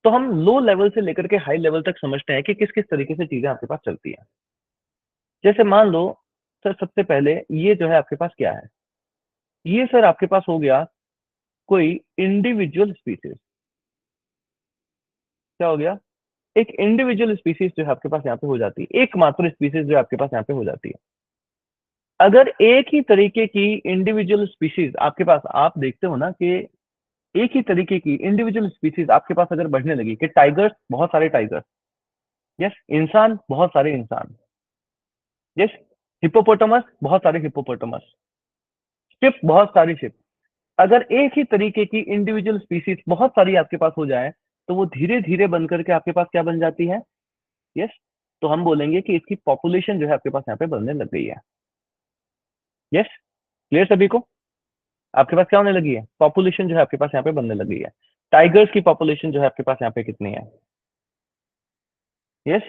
तो हम लो लेवल से लेकर के हाई लेवल तक समझते हैं कि किस किस तरीके से चीजें आपके पास चलती हैं। जैसे मान लो सर, सबसे पहले ये जो है आपके पास क्या है, ये सर आपके पास हो गया कोई इंडिविजुअल स्पीसीज। क्या हो गया? एक इंडिविजुअल स्पीसीज जो है आपके पास यहाँ पे हो जाती है, एकमात्र स्पीसीज जो आपके पास यहाँ पे हो जाती है। अगर एक ही तरीके की इंडिविजुअल स्पीसीज आपके पास, आप देखते हो ना कि एक ही तरीके की इंडिविजुअल स्पीसीज आपके पास अगर बढ़ने लगी कि टाइगर्स, बहुत सारे टाइगर, यस, इंसान बहुत सारे इंसान, यस, हिप्पोपोटामस बहुत सारे हिप्पोपोटामस, शिप बहुत सारी शिप। अगर एक ही तरीके की इंडिविजुअल स्पीसीज बहुत सारी आपके पास हो जाए, तो वो धीरे धीरे बन करके आपके पास क्या बन जाती है? यस, तो हम बोलेंगे कि इसकी पॉपुलेशन जो है आपके पास यहाँ पे बनने लग गई है। यस, क्लियर सभी को? आपके पास क्या होने लगी है? पॉपुलेशन जो है आपके पास यहाँ पे बनने लगी है। टाइगर्स की पॉपुलेशन जो है आपके पास यहाँ पे कितनी है? यस,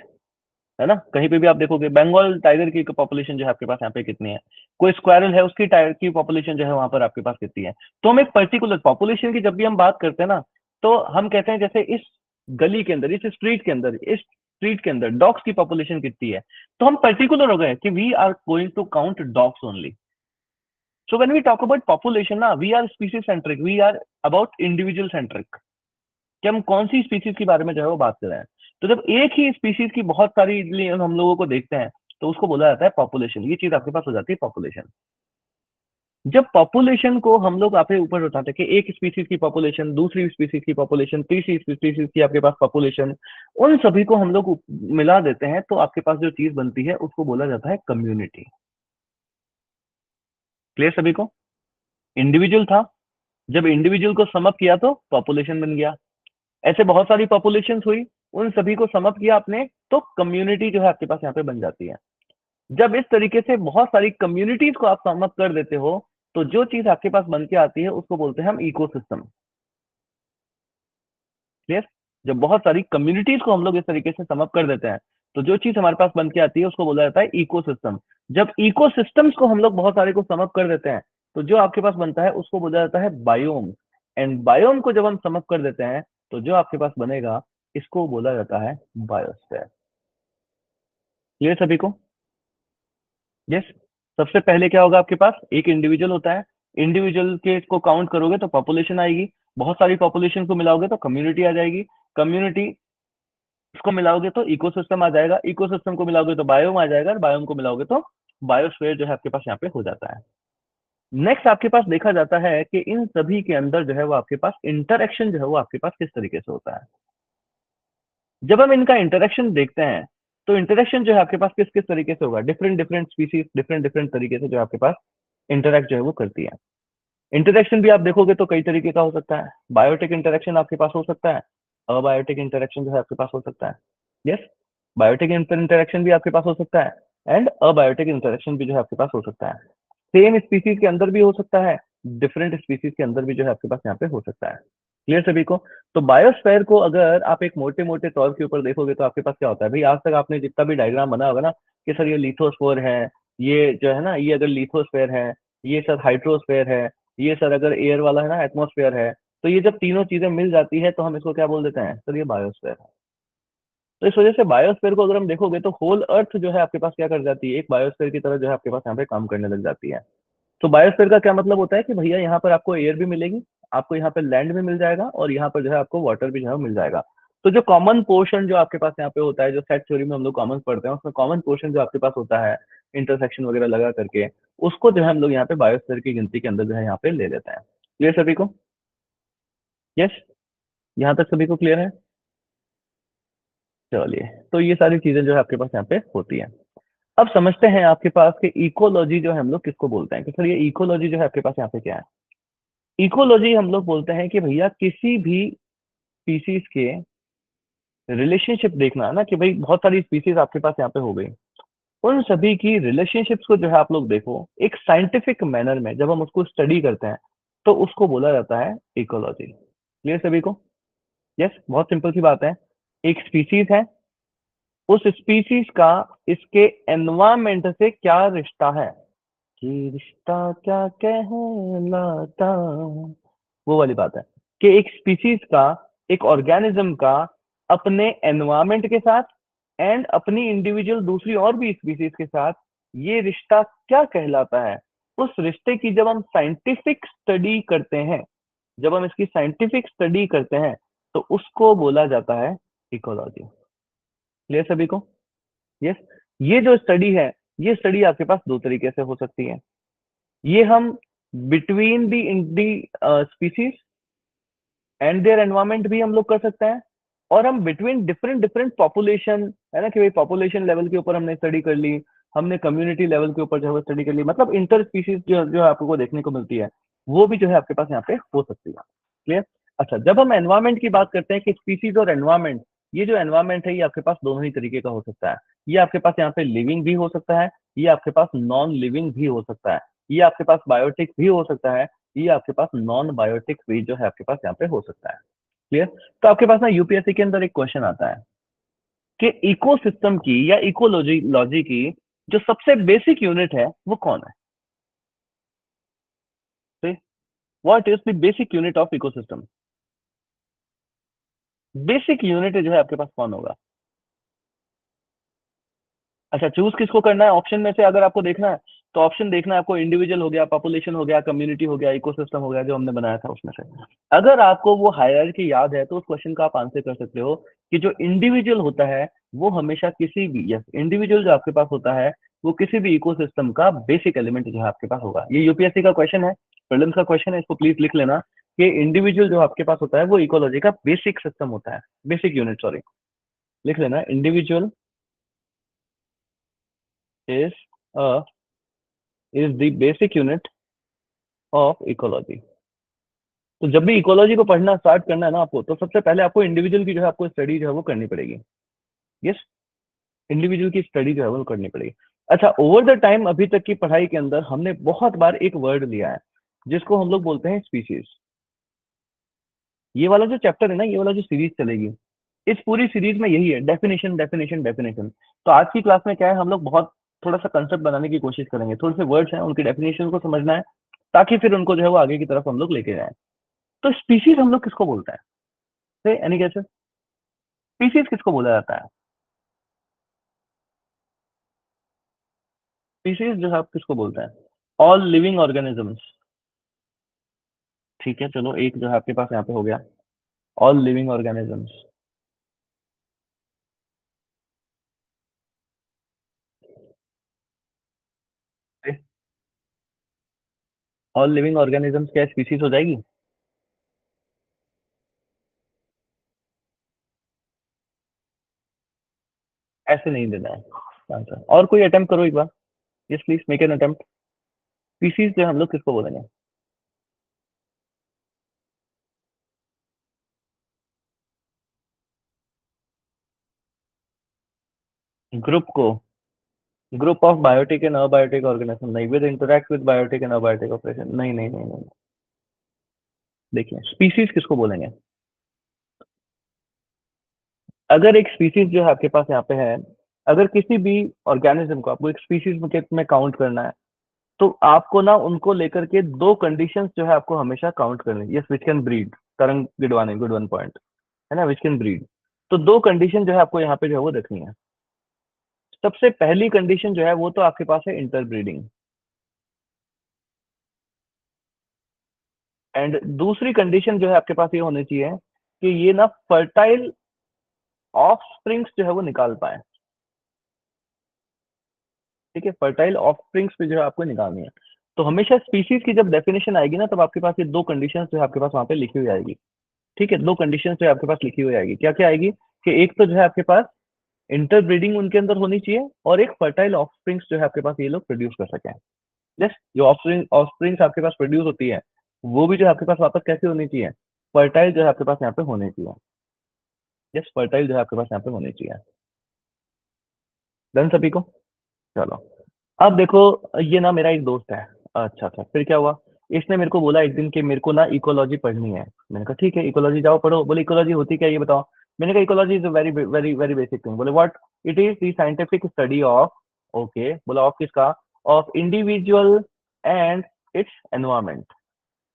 है ना? कहीं पे भी आप देखोगे बंगाल टाइगर की पॉपुलेशन जो है आपके पास यहाँ पे कितनी है, कोई स्क्वायरल है उसकी टाइगर की पॉपुलेशन जो है वहां पर आपके पास कितनी है। तो हम एक पर्टिकुलर पॉपुलेशन की जब भी हम बात करते हैं ना, तो हम कहते हैं जैसे इस गली के अंदर, इस स्ट्रीट के अंदर डॉग्स की पॉपुलेशन कितनी है, तो हम पर्टिकुलर हो गए कि we are going to count dogs only. So when we talk about population ना, we are species centric, we are about individual centric, कि हम कौन सी स्पीसीज के बारे में जो है वो बात कर रहे हैं। तो जब एक ही स्पीसीज की बहुत सारी हम लोगों को देखते हैं, तो उसको बोला जाता है पॉपुलेशन। ये चीज आपके पास हो जाती है पॉपुलेशन। जब पॉपुलेशन को हम लोग आपके ऊपर उठाते हैं कि एक स्पीसीज की पॉपुलेशन, दूसरी स्पीसीज की पॉपुलेशन, तीसरी स्पीसीज की आपके पास पॉपुलेशन, उन सभी को हम लोग मिला देते हैं, तो आपके पास जो चीज बनती है उसको बोला जाता है कम्युनिटी। क्लियर सभी को? इंडिविजुअल था, जब इंडिविजुअल को समअप किया तो पॉपुलेशन बन गया। ऐसे बहुत सारी पॉपुलेशन हुई, उन सभी को समअप किया आपने तो कम्युनिटी जो है आपके पास यहाँ पे बन जाती है। जब इस तरीके से बहुत सारी कम्युनिटीज को आप समअप कर देते हो, तो जो चीज आपके पास बन के आती है उसको बोलते हैं हम इकोसिस्टम। क्लियर? जब बहुत सारी कम्युनिटीज को हम लोग इस तरीके से समअप कर देते हैं, तो जो चीज हमारे पास बन के आती है उसको बोला जाता है इकोसिस्टम। जब इकोसिस्टम्स को हम लोग बहुत सारे को समअप कर देते हैं, तो जो आपके पास बनता है उसको बोला जाता है बायोम। एंड बायोम को जब हम समअप कर देते हैं, तो जो आपके पास बनेगा, इसको बोला जाता है बायोस्फीयर। क्लियर सभी को? यस। सबसे पहले क्या होगा आपके पास? एक इंडिविजुअल होता है, इंडिविजुअल के को काउंट करोगे तो पॉपुलेशन आएगी, बहुत सारी पॉपुलेशन को मिलाओगे तो कम्युनिटी आ जाएगी, कम्युनिटी को मिलाओगे तो इकोसिस्टम आ जाएगा, इकोसिस्टम को मिलाओगे तो बायोम आ जाएगा, और बायोम को मिलाओगे तो बायोस्फीयर जो है आपके पास यहाँ पे हो जाता है। नेक्स्ट आपके पास देखा जाता है कि इन सभी के अंदर जो है वो आपके पास इंटरेक्शन जो है वो आपके पास किस तरीके से होता है। जब हम इनका इंटरेक्शन देखते हैं, तो इंटरेक्शन जो है आपके पास किस किस तरीके से होगा, different different species different different तरीके से जो आपके पास इंटरेक्ट जो है वो करती है। इंटरेक्शन भी आप देखोगे तो कई तरीके का हो सकता है। बायोटिक इंटरेक्शन आपके पास हो सकता है, अबायोटिक इंटरेक्शन जो है आपके पास हो सकता है। यस, बायोटिक इंटरेक्शन भी आपके पास हो सकता है एंड अबायोटिक इंटरेक्शन भी जो है आपके पास हो सकता है। सेम स्पीसीज के अंदर भी हो सकता है, डिफरेंट स्पीसीज के अंदर भी जो है आपके पास यहाँ पे हो सकता है। क्लियर सभी को? तो बायोस्फीयर को अगर आप एक मोटे मोटे तौर के ऊपर देखोगे तो आपके पास क्या होता है भाई, आज तक आपने जितना भी डायग्राम बना होगा ना कि सर ये लिथोस्फीयर है, ये जो है ना, ये अगर लिथोस्फीयर है, ये सर हाइड्रोस्फीयर है, ये सर अगर एयर वाला है ना एटमोस्फेयर है, तो ये जब तीनों चीजें मिल जाती है तो हम इसको क्या बोल देते हैं? सर ये बायोस्फीयर है। तो इस वजह से बायोस्फीयर को अगर हम देखोगे तो होल अर्थ जो है आपके पास क्या कर जाती है, एक बायोस्फीयर की तरह जो है आपके पास यहाँ पे काम करने लग जाती है। तो बायोस्फीयर का क्या मतलब होता है कि भैया यहाँ पर आपको एयर भी मिलेगी, आपको यहाँ पे लैंड भी मिल जाएगा, और यहाँ पर जो है आपको वाटर भी जो है मिल जाएगा। तो जो कॉमन पोर्शन जो आपके पास यहाँ पे होता है, जो सेट थ्योरी में हम लोग कॉमन पढ़ते हैं, उसमें कॉमन पोर्शन जो आपके पास होता है इंटरसेक्शन वगैरह लगा करके, उसको जो है हम लोग यहाँ पे बायोस्फीयर की गिनती के अंदर जो है यहाँ पे ले लेते हैं। क्लियर सभी को? यस, यहाँ तक सभी को क्लियर है? चलिए, तो ये सारी चीजें जो है आपके पास यहाँ पे होती है। अब समझते हैं आपके पास कि इकोलॉजी जो है हम लोग किसको बोलते हैं, कि सर ये इकोलॉजी जो है आपके पास यहाँ पे क्या है। इकोलॉजी हम लोग बोलते हैं कि भैया किसी भी स्पीसीज के रिलेशनशिप देखना है ना, कि भाई बहुत सारी स्पीसीज आपके पास यहाँ पे हो गई, उन सभी की रिलेशनशिप्स को जो है आप लोग देखो एक साइंटिफिक मैनर में, जब हम उसको स्टडी करते हैं तो उसको बोला जाता है इकोलॉजी। क्लियर सभी को? यस, बहुत सिंपल सी बात है। एक स्पीसीज है, उस स्पीसीज का इसके एनवायरमेंट से क्या रिश्ता है, ये रिश्ता क्या कहलाता, वो वाली बात है कि एक स्पीसीज का, एक ऑर्गेनिज्म का अपने एनवायरमेंट के साथ एंड अपनी इंडिविजुअल दूसरी और भी स्पीसीज के साथ ये रिश्ता क्या कहलाता है। उस रिश्ते की जब हम साइंटिफिक स्टडी करते हैं, जब हम इसकी साइंटिफिक स्टडी करते हैं, तो उसको बोला जाता है इकोलॉजी। क्लियर सभी को? यस। ये जो स्टडी है, ये स्टडी आपके पास दो तरीके से हो सकती है। ये हम between the species and their environment भी हम लोग कर सकते हैं, और हम बिटवीन डिफरेंट डिफरेंट पॉपुलेशन, है ना, कि भाई पॉपुलेशन लेवल के ऊपर हमने स्टडी कर ली, हमने कम्युनिटी लेवल के ऊपर जो है स्टडी कर ली, मतलब इंटर स्पीसीज जो आपको देखने को मिलती है, वो भी जो है आपके पास यहाँ पे हो सकती है। क्लियर? अच्छा, जब हम एनवायरमेंट की बात करते हैं कि स्पीसीज और एनवायरमेंट, ये जो एनवायरमेंट है ये आपके पास दोनों ही तरीके का हो सकता है। ये आपके पास यहाँ पे लिविंग भी हो सकता है, ये आपके पास नॉन लिविंग भी हो सकता है, ये आपके पास बायोटिक भी हो सकता है, ये आपके पास नॉन बायोटिक भी जो है आपके पास यहाँ पे हो सकता है। क्लियर? तो आपके पास ना यूपीएससी के अंदर एक क्वेश्चन आता है कि इकोसिस्टम की या इकोलॉजी लॉजी की जो सबसे बेसिक यूनिट है वो कौन है। What is the basic unit of ecosystem? Basic unit जो है आपके पास कौन होगा? अच्छा, चूज किसको करना है ऑप्शन में से? अगर आपको देखना है तो ऑप्शन देखना है आपको, इंडिविजुअल हो गया, पॉपुलेशन हो गया, कम्युनिटी हो गया, इकोसिस्टम हो गया, जो हमने बनाया था उसमें से। अगर आपको वो हायरार्की याद है तो उस क्वेश्चन का आप आंसर कर सकते हो कि जो इंडिविजुअल होता है वो हमेशा किसी भी, यस, इंडिविजुअल जो आपके पास होता है वो किसी भी इकोसिस्टम का बेसिक एलिमेंट जो है आपके पास होगा। ये यूपीएससी का क्वेश्चन है, प्रीलिम्स का क्वेश्चन है, इसको प्लीज लिख लेना कि इंडिविजुअल जो आपके पास होता है वो इकोलॉजी का बेसिक सिस्टम होता है, बेसिक यूनिट, सॉरी, लिख लेना, individual is a is the basic unit of ecology। तो जब भी इकोलॉजी को पढ़ना स्टार्ट करना है ना आपको, तो सबसे पहले आपको इंडिविजुअल की जो है आपको स्टडी जो है वो करनी पड़ेगी। यस, इंडिविजुअल की स्टडी जो है वो करनी पड़ेगी। अच्छा, ओवर द टाइम अभी तक की पढ़ाई के अंदर हमने बहुत बार एक वर्ड लिया है जिसको हम लोग बोलते हैं स्पीसीज। ये वाला जो चैप्टर है ना, ये वाला जो सीरीज चलेगी, इस पूरी सीरीज में यही है, डेफिनेशन डेफिनेशन डेफिनेशन। तो आज की क्लास में क्या है, हम लोग बहुत थोड़ा सा कंसेप्ट बनाने की कोशिश करेंगे, थोड़े से वर्ड्स हैं उनकी डेफिनेशन को समझना है, ताकि फिर उनको जो है वो आगे की तरफ हम लोग लेके जाएं। तो स्पीसीज हम लोग किसको बोलते हैं? एनी कैसे स्पीसीज किसको बोला जाता है? स्पीसीज जो है आप किसको बोलते हैं? All living organisms. ठीक है, चलो एक जो है आपके पास यहाँ पे हो गया, all living organisms. All living organisms क्या स्पीसीज हो जाएगी? ऐसे नहीं देना है आंसर, और कोई अटेम्प्ट करो एक बार। Yes please make an attempt. Species जो हम लोग किसको बोलेंगे? ग्रुप को, group of biotic and abiotic organism नहीं, with interact with biotic and abiotic operation, नहीं नहीं नहीं नहीं। देखिए, स्पीसीज किसको बोलेंगे? अगर एक स्पीसीज जो है आपके पास यहाँ पे है, अगर किसी भी ऑर्गेनिज्म को आपको एक स्पीसीज में काउंट करना है, तो आपको ना उनको लेकर के दो कंडीशंस जो है आपको हमेशा काउंट करनी है। यस, विच कैन ब्रीड, तरंग गिडवानी, गुड वन पॉइंट, है ना, विच कैन ब्रीड। तो दो कंडीशन जो है आपको यहाँ पे जो है वो रखनी है। सबसे पहली कंडीशन जो है वो तो आपके पास है इंटरब्रीडिंग, एंड दूसरी कंडीशन जो है आपके पास ये होनी चाहिए कि ये ना फर्टाइल ऑफस्प्रिंग्स जो है वो निकाल पाए। ठीक है, फर्टाइल ऑफस्प्रिंग्स पे जो है आपको निकालनी है। तो हमेशा स्पीसीज की जब डेफिनेशन आएगी ना, तब आपके पास ये दो कंडीशंस जो है आपके पास वहां पे लिखी हुई आएगी। ठीक है, दो कंडीशंस जो है आपके पास लिखी हुई आएगी, क्या क्या आएगी कि एक तो जो है आपके पास इंटरब्रीडिंग उनके अंदर होनी चाहिए, और एक फर्टाइल ऑफस्प्रिंग्स जो है आपके पास ये लोग प्रोड्यूस कर सकें। यस, जो ऑफस्प्रिंग्स आपके पास प्रोड्यूस होती है, वो भी जो है आपके पास वापस कैसे होनी चाहिए, फर्टाइल जो है आपके पास यहाँ पे होनी चाहिए। यस, फर्टाइल जो है आपके पास यहाँ पे होनी चाहिए। डन सभी को? चलो, अब देखो, ये ना मेरा एक दोस्त है। अच्छा अच्छा, फिर क्या हुआ, इसने मेरे को बोला एक दिन कि मेरे को ना इकोलॉजी पढ़नी है। मैंने कहा ठीक है, इकोलॉजी जाओ पढ़ो। बोले इकोलॉजी होती क्या है ये बताओ। मैंने कहा ecology is very very very basic thing. बोले what? It is the scientific study of, okay, बोला ऑफ किसका, of individual and its environment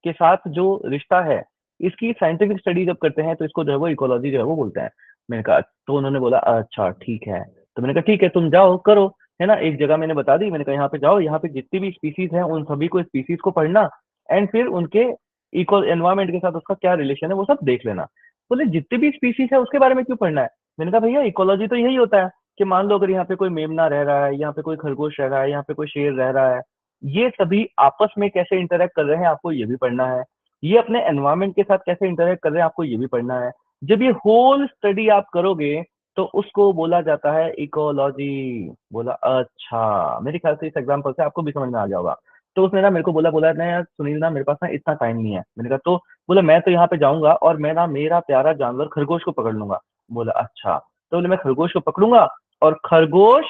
के साथ जो रिश्ता है, इसकी साइंटिफिक स्टडी जब करते हैं तो इसको जो है वो इकोलॉजी जो है वो बोलते हैं। मैंने कहा, तो उन्होंने बोला अच्छा ठीक है। तो मैंने कहा ठीक है, तुम जाओ करो, है ना। एक जगह मैंने बता दी, मैंने कहा यहाँ पे जाओ, यहाँ पे जितनी भी स्पीसीज हैं उन सभी को, स्पीसीज को पढ़ना, एंड फिर उनके इको एनवायरमेंट के साथ उसका क्या रिलेशन है वो सब देख लेना। बोले जितनी भी स्पीसीज है उसके बारे में क्यों पढ़ना है। मैंने कहा भैया इकोलॉजी तो यही होता है कि मान लो अगर यहाँ पे कोई मेमना रह रहा है, यहाँ पे कोई खरगोश रह रहा है, यहाँ पे कोई शेर रह रहा है, ये सभी आपस में कैसे इंटरेक्ट कर रहे हैं आपको ये भी पढ़ना है। ये अपने एनवायरमेंट के साथ कैसे इंटरेक्ट कर रहे हैं आपको ये भी पढ़ना है। जब ये होल स्टडी आप करोगे तो उसको बोला जाता है इकोलॉजी। बोला अच्छा, मेरे ख्याल से इस एग्जांपल से आपको भी समझ में आ गया होगा। तो उसने ना मेरे को बोला बोला ना यार सुनील ना, मेरे पास ना इतना टाइम नहीं है। मैंने कहा तो, बोला मैं तो यहाँ पे जाऊंगा और मैं ना मेरा प्यारा जानवर खरगोश को पकड़ लूंगा। बोला अच्छा, तो बोले मैं खरगोश को पकड़ूंगा और खरगोश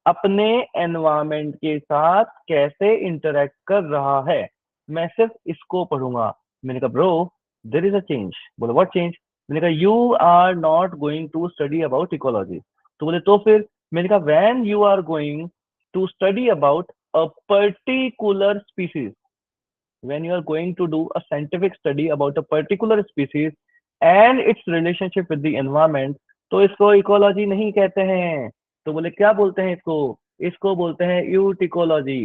अपने एनवायरमेंट के साथ कैसे इंटरेक्ट कर रहा है, मैं सिर्फ इसको पढ़ूंगा। मैंने कहा bro, there is a change. बोले व्हाट चेंज। मैंने कहा you are not going to study about ecology. तो बोले तो फिर। मैंने कहा when you are going to study about a particular species, when you are going to do a scientific study about a particular species and its relationship with the environment, तो इसको ecology नहीं कहते हैं। तो बोले क्या बोलते हैं इसको, इसको बोलते हैं यूटिकोलॉजी।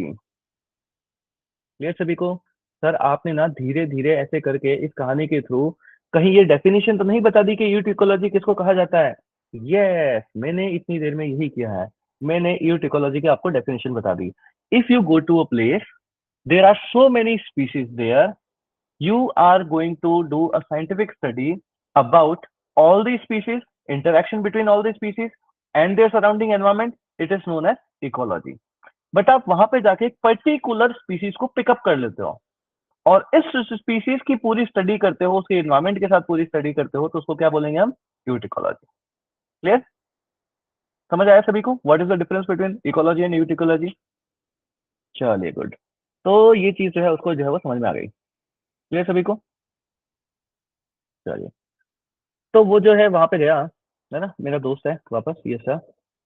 क्लियर सभी को? सर आपने ना धीरे धीरे ऐसे करके इस कहानी के थ्रू कहीं ये डेफिनेशन तो नहीं बता दी कि यूटिकोलॉजी किसको कहा जाता है। यस, मैंने इतनी देर में यही किया है, मैंने यूटिकोलॉजी की आपको डेफिनेशन बता दी। If you go to a place, there are so many species there, you are going to do a scientific study about all the species, interaction between all the species and their surrounding environment. It is known as ecology. But आप वहां पे जाके एक particular species को pickup कर लेते हो और इस स्पीसीज की पूरी स्टडी करते हो, उसके एनवायरमेंट के साथ पूरी स्टडी करते हो, तो उसको क्या बोलेंगे हम, यूटिकोलॉजी। क्लियर? समझ आया सभी को what is the difference between ecology and autecology? चलिए गुड। तो ये चीज जो है उसको जो है वो समझ में आ गई। क्लियर सभी को? चलिए, तो वो जो है वहां पे गया, है ना, मेरा दोस्त है वापस, ये sir,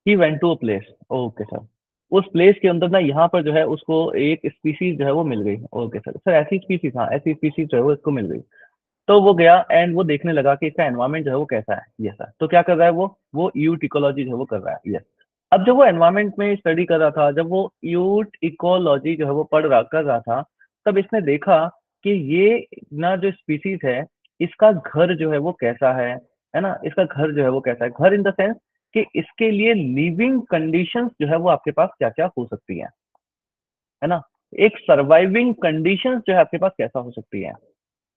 he went to a place. Okay sir, उस प्लेस के अंदर ना यहाँ पर जो है उसको एक स्पीसीज जो है वो मिल गई। ओके सर, सर ऐसी स्पीसीज, हाँ ऐसी स्पीसीज जो है वो इसको मिल गई। तो वो गया एंड वो देखने लगा कि इसका एनवायरमेंट जो है वो कैसा है। यस सर, तो क्या कर रहा है वो यूट इकोलॉजी जो है वो कर रहा है। यस, अब जब वो एनवायरमेंट में स्टडी कर रहा था, जब वो यूट इकोलॉजी जो है वो पढ़ रहा कर रहा था, तब इसने देखा कि ये ना जो स्पीसीज है, इसका घर जो है वो कैसा है ना, इसका घर जो है वो कैसा है, घर इन द सेंस कि इसके लिए लिविंग कंडीशंस जो है वो आपके पास क्या क्या हो सकती है ना, एक सर्वाइविंग कंडीशंस जो है आपके पास कैसा हो सकती है,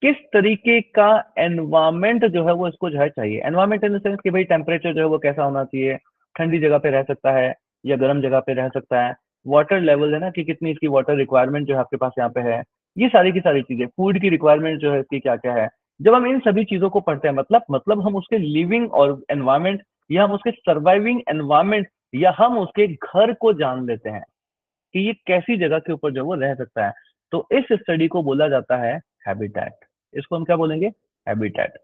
किस तरीके का एनवायरमेंट जो है वो इसको जो है चाहिए। एनवायरमेंट इन द सेंस कि भाई टेम्परेचर जो है वो कैसा होना चाहिए, ठंडी जगह पे रह सकता है या गर्म जगह पे रह सकता है, वाटर लेवल है ना कि कितनी इसकी वाटर रिक्वायरमेंट जो है आपके पास यहाँ पे है, ये सारी की सारी चीजें, फूड की रिक्वायरमेंट जो है इसकी क्या क्या है। जब हम इन सभी चीजों को पढ़ते हैं, मतलब हम उसके लिविंग और एनवायरमेंट, या हम उसके सर्वाइविंग एनवायरमेंट, या हम उसके घर को जान लेते हैं कि ये कैसी जगह के ऊपर जो वो रह सकता है। तो इस स्टडी को बोला जाता है हैबिटेट। इसको हम क्या बोलेंगे, हैबिटेट।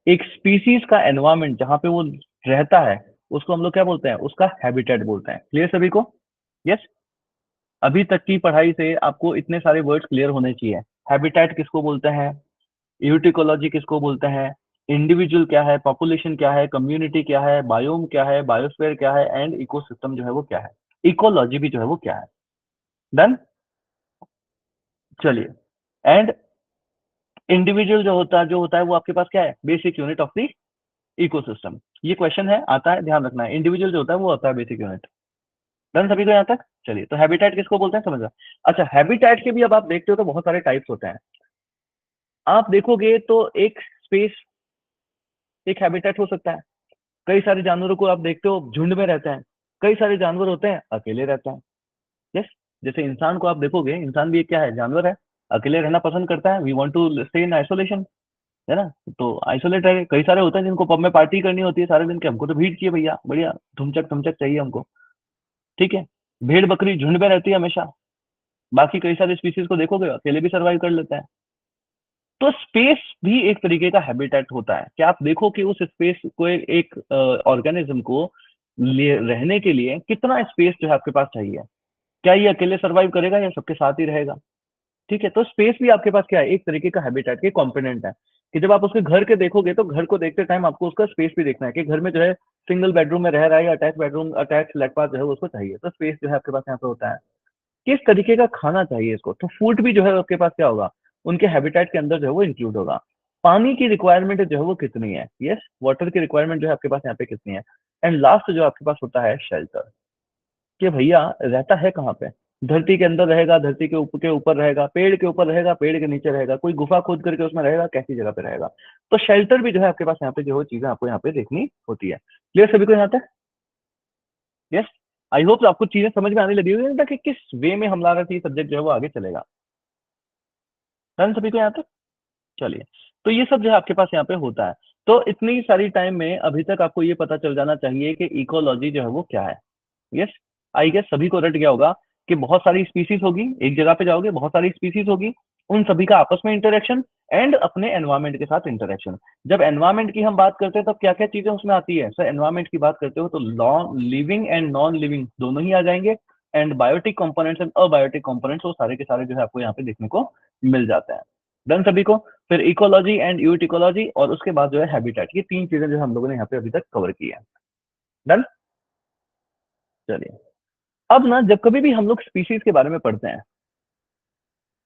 एक स्पीसीज का एनवायरमेंट जहां पे वो रहता है, उसको हम लोग क्या बोलते हैं, उसका हैबिटेट बोलते हैं। क्लियर सभी को? यस, अभी तक की पढ़ाई से आपको इतने सारे वर्ड्स क्लियर होने चाहिए। हैबिटेट किसको बोलते हैं, यूटिकोलॉजी किसको बोलते हैं, इंडिविजुअल क्या है, पॉपुलेशन क्या है, कम्युनिटी क्या है, बायोम क्या है, बायोस्फीयर क्या है, एंड इकोसिस्टम जो है वो क्या है, इकोलॉजी भी जो है वो क्या है। डन? चलिए, एंड इंडिविजुअल जो होता है वो आपके पास क्या है, basic unit of the ecosystem, ये क्वेश्चन है, आता है, ध्यान रखना है। इंडिविजुअल जो होता है वो होता है बेसिक यूनिट। डन सभी को यहाँ तक? चलिए, तो हैबिटेट किसको बोलते हैं समझ। अच्छा, हैबिटेट के भी अब आप देखते हो तो बहुत सारे टाइप्स होते हैं। आप देखोगे तो एक स्पेस एक हैबिटेट हो सकता है। कई सारे जानवरों को आप देखते हो झुंड में रहते हैं, कई सारे जानवर होते हैं अकेले रहते हैं। यस, जैसे इंसान को आप देखोगे, इंसान भी एक क्या है, जानवर है, अकेले रहना पसंद करता है। We want to stay in isolation, है ना। तो आइसोलेट रहे। कई सारे होते हैं जिनको पब में पार्टी करनी होती है सारे दिन के, हमको तो भीड़ चाहिए भैया, बढ़िया धुमचक धुमचक चाहिए हमको, ठीक है। भेड़ बकरी झुंड में रहती है हमेशा। बाकी कई सारे स्पीसीज को देखोगे अकेले भी सर्वाइव कर लेते हैं। तो स्पेस भी एक तरीके का हैबिटेट होता है कि आप देखो कि उस स्पेस को एक ऑर्गेनिज्म को रहने के लिए कितना स्पेस जो है आपके पास चाहिए। क्या ये अकेले सर्वाइव करेगा या सबके साथ ही रहेगा, ठीक है। तो स्पेस भी आपके पास क्या है, एक तरीके का हैबिटेट के कंपोनेंट है। कि जब आप उसके घर के देखोगे तो घर को देखते टाइम आपको उसका स्पेस भी देखना है कि घर में जो है सिंगल बेडरूम में रह रहा है या अटैच बेडरूम अटैच लेटपाथ जो है उसको चाहिए। तो स्पेस जो है आपके पास यहाँ पे होता है। किस तरीके का खाना चाहिए इसको, तो फूड भी जो है आपके पास क्या होगा, उनके हैबिटेट के अंदर जो है वो इंक्लूड होगा। पानी की रिक्वायरमेंट जो है वो कितनी है, यस, वाटर की रिक्वायरमेंट जो है आपके पास यहाँ पे कितनी है। एंड लास्ट जो आपके पास होता है शेल्टर, कि भैया रहता है कहाँ पे। धरती के अंदर रहेगा, धरती के ऊपर रहेगा, पेड़ के ऊपर रहेगा, पेड़ के नीचे रहेगा, कोई गुफा खोद करके उसमें रहेगा, कैसी जगह पे रहेगा। तो शेल्टर भी जो है आपके पास यहाँ पे जो है चीजें आपको यहाँ पे देखनी होती है। क्लियर सभी को यहाँ तक? यस, आई होप आपको चीजें समझ में आने लगी होगी ना कि किस वे में हमारा सब्जेक्ट जो है वो आगे चलेगा। डन सभी को यहाँ तक? चलिए, तो ये सब जो है आपके पास यहाँ पे होता है। तो इतनी सारी टाइम में अभी तक आपको ये पता चल जाना चाहिए कि इकोलॉजी जो है वो क्या है। यस, आई गेस सभी को रट गया होगा कि बहुत सारी स्पीसीज होगी, एक जगह पे जाओगे बहुत सारी स्पीसीज होगी, उन सभी का आपस में इंटरेक्शन एंड अपने एनवायरमेंट के साथ इंटरेक्शन। जब एनवायरमेंट की हम बात करते हैं तब क्या क्या चीजें उसमें आती है सर, एनवायरमेंट की बात करते हो तो लिविंग एंड नॉन लिविंग दोनों ही आ जाएंगे। And biotic components and abiotic components वो सारे के सारे जो है आपको यहाँ पे देखने को मिल जाते हैं। डन सभी को? फिर इकोलॉजी एंड यूटिकोलॉजी और उसके बाद जो है हैबिटेट, ये तीन चीजें जो हम लोगों ने यहाँ पे अभी तक कवर की है। डन। चलिए, अब ना जब कभी भी हम लोग स्पीशीज के बारे में पढ़ते हैं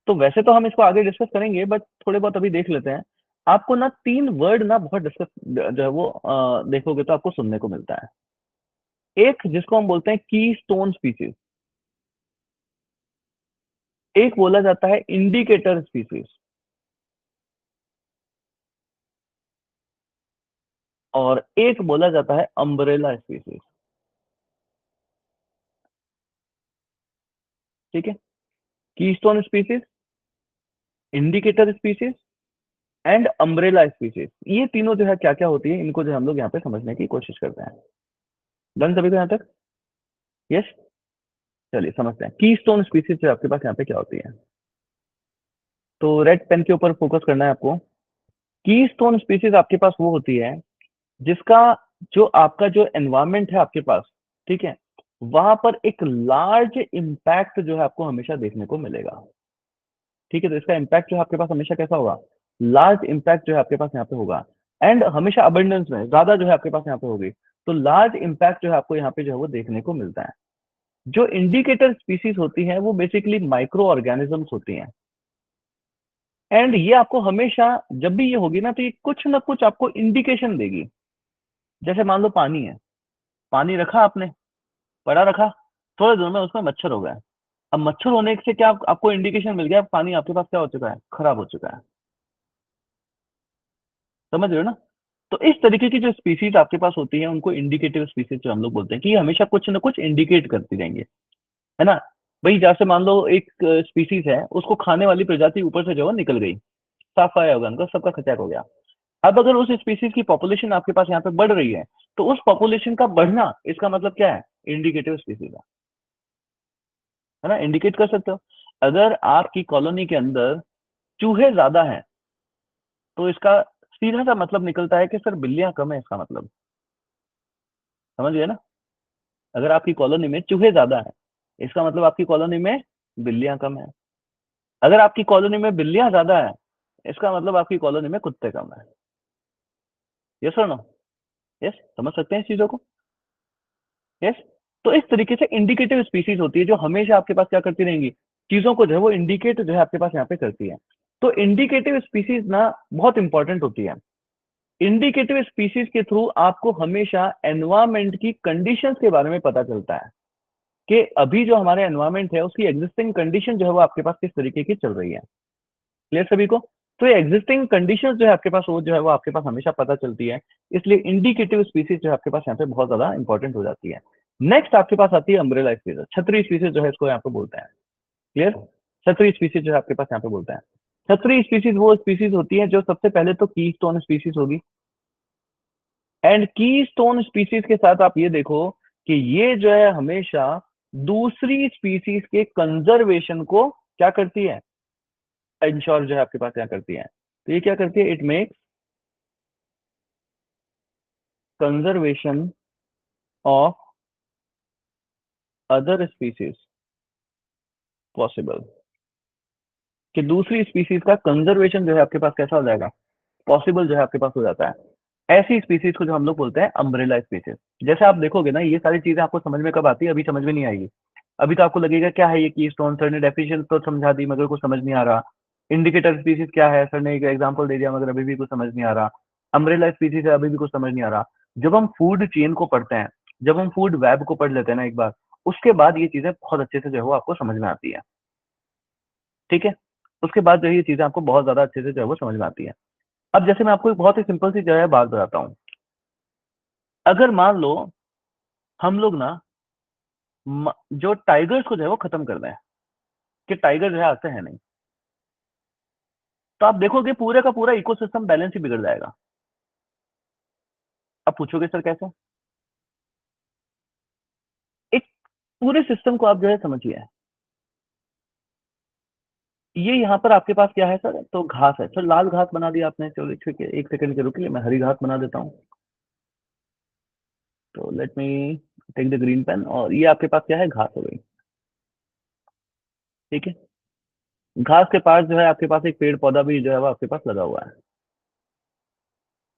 तो वैसे तो हम इसको आगे डिस्कस करेंगे बट थोड़े बहुत अभी देख लेते हैं। आपको ना तीन वर्ड ना बहुत डिस्कस जो है वो देखोगे तो आपको सुनने को मिलता है। एक जिसको हम बोलते हैं की स्टोन स्पीसीज, एक बोला जाता है इंडिकेटर स्पीसीज, और एक बोला जाता है अम्ब्रेला स्पीसीज। ठीक है, की stone species, indicator species and umbrella species, ये तीनों जो है क्या क्या होती है इनको जो हम लोग यहाँ पे समझने की कोशिश करते हैं। डन सभी को यहाँ तक? यस, चलिए समझते हैं की स्टोन स्पीसीज जो आपके पास यहाँ पे क्या होती है। तो रेड पेन के ऊपर फोकस करना है आपको। की स्टोन स्पीसीज आपके पास वो होती है जिसका जो आपका जो एनवायरमेंट है आपके पास, ठीक है, वहां पर एक लार्ज इम्पैक्ट जो है आपको हमेशा देखने को मिलेगा। ठीक है, तो इसका इम्पैक्ट जो है आपके पास हमेशा कैसा होगा, लार्ज इम्पैक्ट जो है आपके पास यहाँ पे होगा। एंड हमेशा अबंडेंस में ज्यादा जो है आपके पास यहाँ पे होगी। तो लार्ज इम्पैक्ट जो है आपको यहाँ पे जो है वो देखने को मिलता है। जो इंडिकेटर स्पीसीज होती हैं वो बेसिकली माइक्रो ऑर्गेनिजम्स होती हैं। एंड ये आपको हमेशा जब भी ये होगी ना तो ये कुछ ना कुछ आपको इंडिकेशन देगी। जैसे मान लो पानी है, पानी रखा आपने, पड़ा रखा, थोड़े दिनों में उसमें मच्छर हो गया। अब मच्छर होने से क्या आपको इंडिकेशन मिल गया पानी आपके पास क्या हो चुका है, खराब हो चुका है। समझ रहे हो ना। तो इस तरीके की जो स्पीसीज आपके पास होती है उनको इंडिकेटिव स्पीसीज जो हम लोग बोलते हैं कि ये हमेशा कुछ ना कुछ इंडिकेट करती रहेंगे, है ना। भाई जैसे मान लो एक स्पीसीज है, उसको खाने वाली प्रजाति ऊपर से जो है निकल गई, साफ आया होगा उनका, सबका खचाक हो गया। अब अगर उस स्पीसीज की पॉपुलेशन आपके पास यहाँ पे बढ़ रही है तो उस पॉपुलेशन का बढ़ना इसका मतलब क्या है, इंडिकेटिव स्पीसीज है ना, इंडिकेट कर सकते हो। अगर आपकी कॉलोनी के अंदर चूहे ज्यादा हैं तो इसका सीधा सा मतलब निकलता है कि सर बिल्लियां कम है, इसका मतलब, समझ गए ना। अगर आपकी कॉलोनी में चूहे ज्यादा है इसका मतलब आपकी कॉलोनी में बिल्लियां कम है। अगर आपकी कॉलोनी में बिल्लियां ज्यादा है इसका मतलब आपकी कॉलोनी में कुत्ते कम है। यस और नो? यस, समझ सकते हैं इस चीजों को? यस। तो इस तरीके से इंडिकेटिव स्पीसीज होती है जो हमेशा आपके पास क्या करती रहेंगी, चीजों को जो है वो इंडिकेट जो है आपके पास यहाँ पे करती है। तो इंडिकेटिव स्पीसीज ना बहुत इंपॉर्टेंट होती है। इंडिकेटिव स्पीसीज के थ्रू आपको हमेशा एनवायरमेंट की कंडीशंस के बारे में पता चलता है कि अभी जो हमारे एनवायरमेंट है उसकी एग्जिस्टिंग कंडीशन जो है वो आपके पास किस तरीके की चल रही है। क्लियर सभी को? तो ये एग्जिस्टिंग कंडीशंस जो है आपके पास, वो जो है वो आपके पास हमेशा पता चलती है। इसलिए इंडिकेटिव स्पीसीज जो है आपके पास यहाँ पे बहुत ज्यादा इंपॉर्टेंट हो जाती है। नेक्स्ट आपके पास आती है अम्ब्रेला स्पीसीज, छतरी स्पीसीज जो है इसको यहाँ पे बोलते हैं। क्लियर? छतरी स्पीसीज जो है आपके पास यहाँ पे बोलते हैं। छतरी स्पीसीज वो स्पीसीज होती है जो सबसे पहले तो कीस्टोन स्पीसीज होगी। एंड कीस्टोन स्पीसीज के साथ आप ये देखो कि ये जो है हमेशा दूसरी स्पीसीज के कंजर्वेशन को क्या करती है, इंश्योर जो है आपके पास क्या करती है। तो ये क्या करती है, it makes conservation of other species possible, कि दूसरी स्पीसीज का कंजर्वेशन जो है आपके पास कैसा हो जाएगा, पॉसिबल जो है आपके पास हो जाता है। ऐसी स्पीसीज को जो हम लोग बोलते हैं अम्ब्रेला स्पीसीज। जैसे आप देखोगे ना, ये सारी चीजें आपको समझ में कब आती है, अभी समझ में नहीं आएगी। अभी तो आपको लगेगा क्या है ये कीस्टोन, सर ने डेफिनेशन तो समझा दी मगर कुछ समझ नहीं आ रहा। इंडिकेटर स्पीसीज क्या है, सर ने एक एग्जांपल दे दिया मगर अभी भी कुछ समझ नहीं आ रहा। अम्ब्रेला स्पीसीज है, अभी भी कुछ समझ नहीं आ रहा। जब हम फूड चेन को पढ़ते हैं, जब हम फूड वेब को पढ़ लेते हैं ना एक बार, उसके बाद ये चीजें बहुत अच्छे से जो है वो आपको समझ में आती है। ठीक है? उसके बाद जो है ये चीजें आपको बहुत ज्यादा अच्छे से जो है वो समझ में आती है। अब जैसे मैं आपको एक बहुत ही सिंपल सी जो है बात बताता हूँ। अगर मान लो हम लोग ना जो टाइगर्स को जो है वो खत्म कर दें, कि टाइगर जो है आज से है नहीं, तो आप देखोगे पूरे का पूरा इकोसिस्टम बैलेंस ही बिगड़ जाएगा। अब पूछोगे सर कैसे? एक पूरे सिस्टम को आप जो है समझिए। ये यहाँ पर आपके पास क्या है सर, तो घास है सर, लाल घास बना दिया आपने, चलो ठीक है, एक सेकंड के रुकिए, मैं हरी घास बना देता हूँ। तो let me take the green pen, और ये आपके पास क्या है, घास हो गई। ठीक है? घास के पास जो है आपके पास एक पेड़ पौधा भी जो है वो आपके पास लगा हुआ है।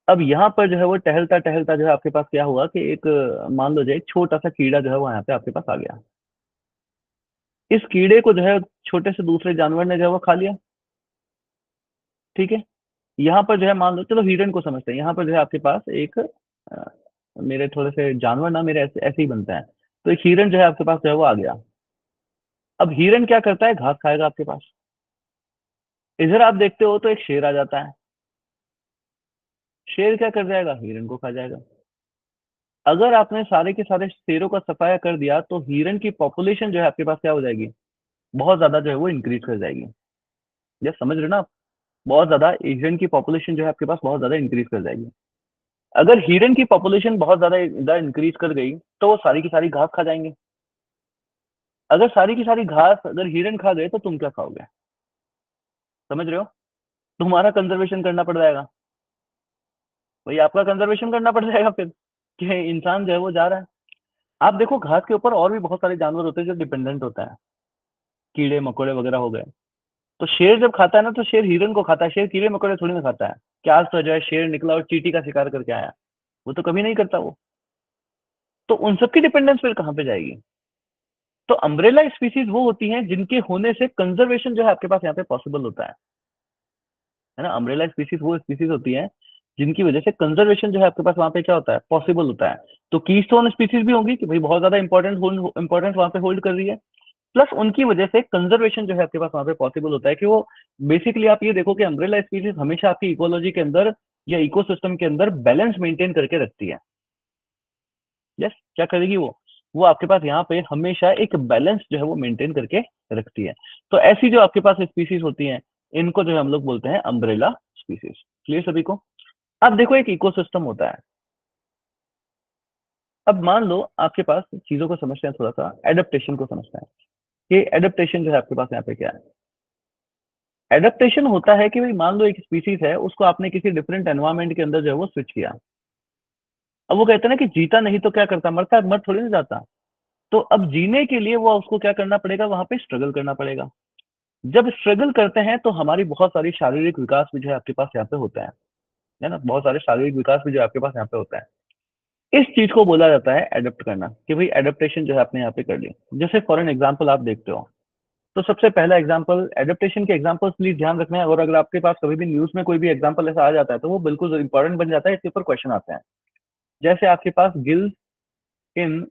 अब यहाँ पर जो है वो टहलता टहलता जो है आपके पास क्या हुआ कि एक मान लो जो एक छोटा सा कीड़ा जो है वो यहाँ पे आपके पास आ गया। इस कीड़े को जो है छोटे से दूसरे जानवर ने जो है वो खा लिया। ठीक है? यहाँ पर जो है मान लो, चलो हिरन को समझते हैं, यहाँ पर जो है आपके पास एक मेरे थोड़े से जानवर ना मेरे ऐसे ऐसे ही बनते हैं। तो एक हिरन जो है आपके पास जो है वो आ गया। अब हिरन क्या करता है, घास खाएगा आपके पास। इधर आप देखते हो तो एक शेर आ जाता है। शेर क्या कर जाएगा, हिरन को खा जाएगा। अगर आपने सारे के सारे शेरों का सफाया कर दिया तो हिरन की पॉपुलेशन जो है आपके पास क्या हो जाएगी, बहुत ज्यादा जो है वो इंक्रीज कर जाएगी। ये समझ रहे हो ना आप? बहुत ज्यादा हिरन की पॉपुलेशन जो है आपके पास बहुत ज्यादा इंक्रीज कर जाएगी। अगर हिरन की पॉपुलेशन बहुत ज्यादा इंक्रीज कर गई तो वो सारी की सारी घास खा जाएंगे। अगर सारी की सारी घास अगर हिरन खा गए तो तुम क्या खाओगे? समझ रहे हो? तुम्हारा कंजर्वेशन करना पड़ जाएगा। भाई आपका कंजर्वेशन करना पड़ जाएगा फिर, कि इंसान जो है वो जा रहा है। आप देखो घास के ऊपर और भी बहुत सारे जानवर होते हैं जो डिपेंडेंट होता है, कीड़े मकोड़े वगैरह हो गए। तो शेर जब खाता है ना, तो शेर हिरन को खाता है, शेर कीड़े मकोड़े थोड़ी ना खाता है। क्या आज तो जो है शेर निकला और चींटी का शिकार करके आया? वो तो कभी नहीं करता वो। तो उन सबकी डिपेंडेंस फिर कहाँ पे जाएगी? तो अम्ब्रेला स्पीसीज वो होती हैं जिनके होने से कंजर्वेशन जो है आपके पास यहाँ पे पॉसिबल होता है ना। अम्ब्रेला स्पीसीज वो स्पीसीज होती हैं जिनकी वजह से कंजर्वेशन जो है आपके पास वहां पे क्या होता है, पॉसिबल होता है। तो कीस्टोन स्पीसीज भी होंगी कि भाई बहुत ज्यादा इंपॉर्टेंस वहां पे होल्ड कर रही है, प्लस उनकी वजह से कंजर्वेशन जो है आपके पास वहां पे पॉसिबल होता है, कि वो बेसिकली आप ये देखो कि अम्ब्रेला स्पीसीज हमेशा आपकी इकोलॉजी के अंदर या इकोसिस्टम के अंदर बैलेंस मेंटेन करके रखती है। यस, क्या करेगी वो आपके पास यहाँ पे हमेशा एक बैलेंस जो है वो मेंटेन करके रखती है। तो ऐसी जो आपके पास स्पीसीज होती हैं, इनको जो है हम लोग बोलते हैं अम्ब्रेला स्पीसीज। क्लियर सभी को? अब देखो एक इकोसिस्टम होता है। अब मान लो आपके पास, चीजों को समझते हैं थोड़ा सा, एडेप्टेशन को समझते हैं कि एडेप्टेशन जो है आपके पास यहाँ पे क्या है। एडेप्टेशन होता है कि भाई मान लो एक स्पीसीज है, उसको आपने किसी डिफरेंट एनवायरमेंट के अंदर जो है वो स्विच किया। अब वो कहते हैं ना कि जीता नहीं तो क्या करता, मरता है, मर थोड़ी ना जाता। तो अब जीने के लिए वो उसको क्या करना पड़ेगा, वहां पे स्ट्रगल करना पड़ेगा। जब स्ट्रगल करते हैं तो हमारी बहुत सारी शारीरिक विकास भी जो है आपके पास यहाँ पे होता है ना, बहुत सारे शारीरिक विकास भी जो आपके पास यहाँ पे होता है। इस चीज को बोला जाता है एडेप्ट करना, कि भाई एडेप्टेशन जो है आपने यहाँ पे कर ली। जैसे फॉर एन एग्जाम्पल आप देखते हो, तो सबसे पहला एग्जाम्पल, एडेप्टेशन के एग्जाम्पल्स प्लीज ध्यान रखना है, और अगर आपके पास कभी भी न्यूज में कोई भी एग्जाम्पल ऐसा आ जाता है तो वो बिल्कुल इंपॉर्टेंट बन जाता है, इसके ऊपर क्वेश्चन आते हैं। जैसे आपके पास गिल्स इन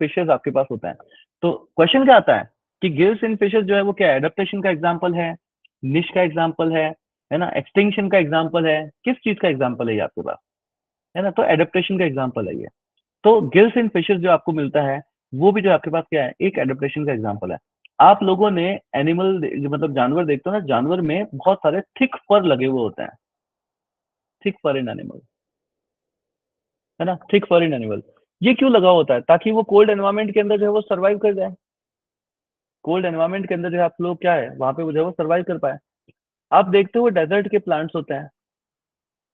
फिशेज आपके पास होता है, तो क्वेश्चन क्या आता है कि गिल्स इन फिशेज जो है वो क्या एडेप्टेशन का एग्जाम्पल है, निश का एग्जाम्पल है ना, एक्सटिंक्शन का एग्जाम्पल है, किस चीज का एग्जाम्पल है ये आपके पास, है ना, तो एडेप्टेशन का एग्जाम्पल है ये। तो गिल्स इन फिशेज जो आपको मिलता है वो भी जो आपके पास क्या है, एक एडेप्टेशन का एग्जाम्पल है। आप लोगों ने एनिमल मतलब जानवर देखते हो ना, जानवर में बहुत सारे थिक फर लगे हुए होते हैं, थिक फर इन एनिमल, है ना, थिक फर इन एनिमल। ये क्यों लगा होता है, ताकि वो कोल्ड एनवायरमेंट के अंदर जो है वो सर्वाइव कर जाए। कोल्ड एनवायरमेंट के अंदर जो है आप लोग क्या है वहां पे वो जो है वो सर्वाइव कर पाए। आप देखते हो डेजर्ट के प्लांट्स होते हैं,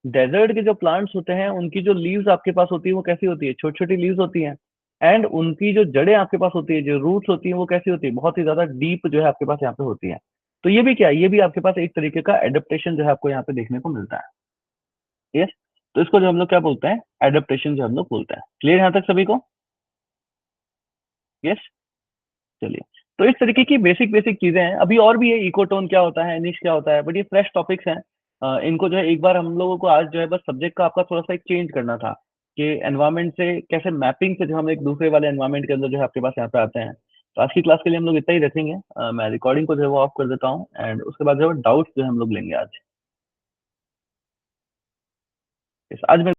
डेजर्ट के जो प्लांट्स होते हैं उनकी जो लीव्स आपके पास होती है वो कैसी होती है, छोटी छोटी लीव्स होती हैं। एंड उनकी जो जड़ें आपके पास होती है, जो रूट्स होती हैं, वो कैसी होती है, बहुत ही ज्यादा डीप जो है आपके पास यहाँ पे होती है। तो ये भी क्या है, ये भी आपके पास एक तरीके का एडेप्टेशन जो है आपको यहाँ पे देखने को मिलता है। यस, तो इसको जो हम लोग क्या बोलते हैं, एडेप्टेशन जो हम लोग बोलते हैं। क्लियर यहाँ तक सभी को? यस, चलिए। तो इस तरीके की बेसिक बेसिक चीजें हैं, अभी और भी है, इकोटोन क्या होता है, निश क्या होता है, बट ये फ्रेश टॉपिक्स हैं। इनको जो है एक बार हम लोगों को आज जो है बस सब्जेक्ट का आपका थोड़ा सा एक चेंज करना था, कि एनवायरनमेंट से कैसे मैपिंग से जो हम एक दूसरे वाले एनवायरनमेंट के अंदर जो है आपके पास यहाँ पे आते हैं। तो आज की क्लास के लिए हम लोग इतना ही रखेंगे। मैं रिकॉर्डिंग को जो है वो ऑफ कर देता हूँ, एंड उसके बाद जो है डाउट्स जो है हम लोग लेंगे आज। आज मैं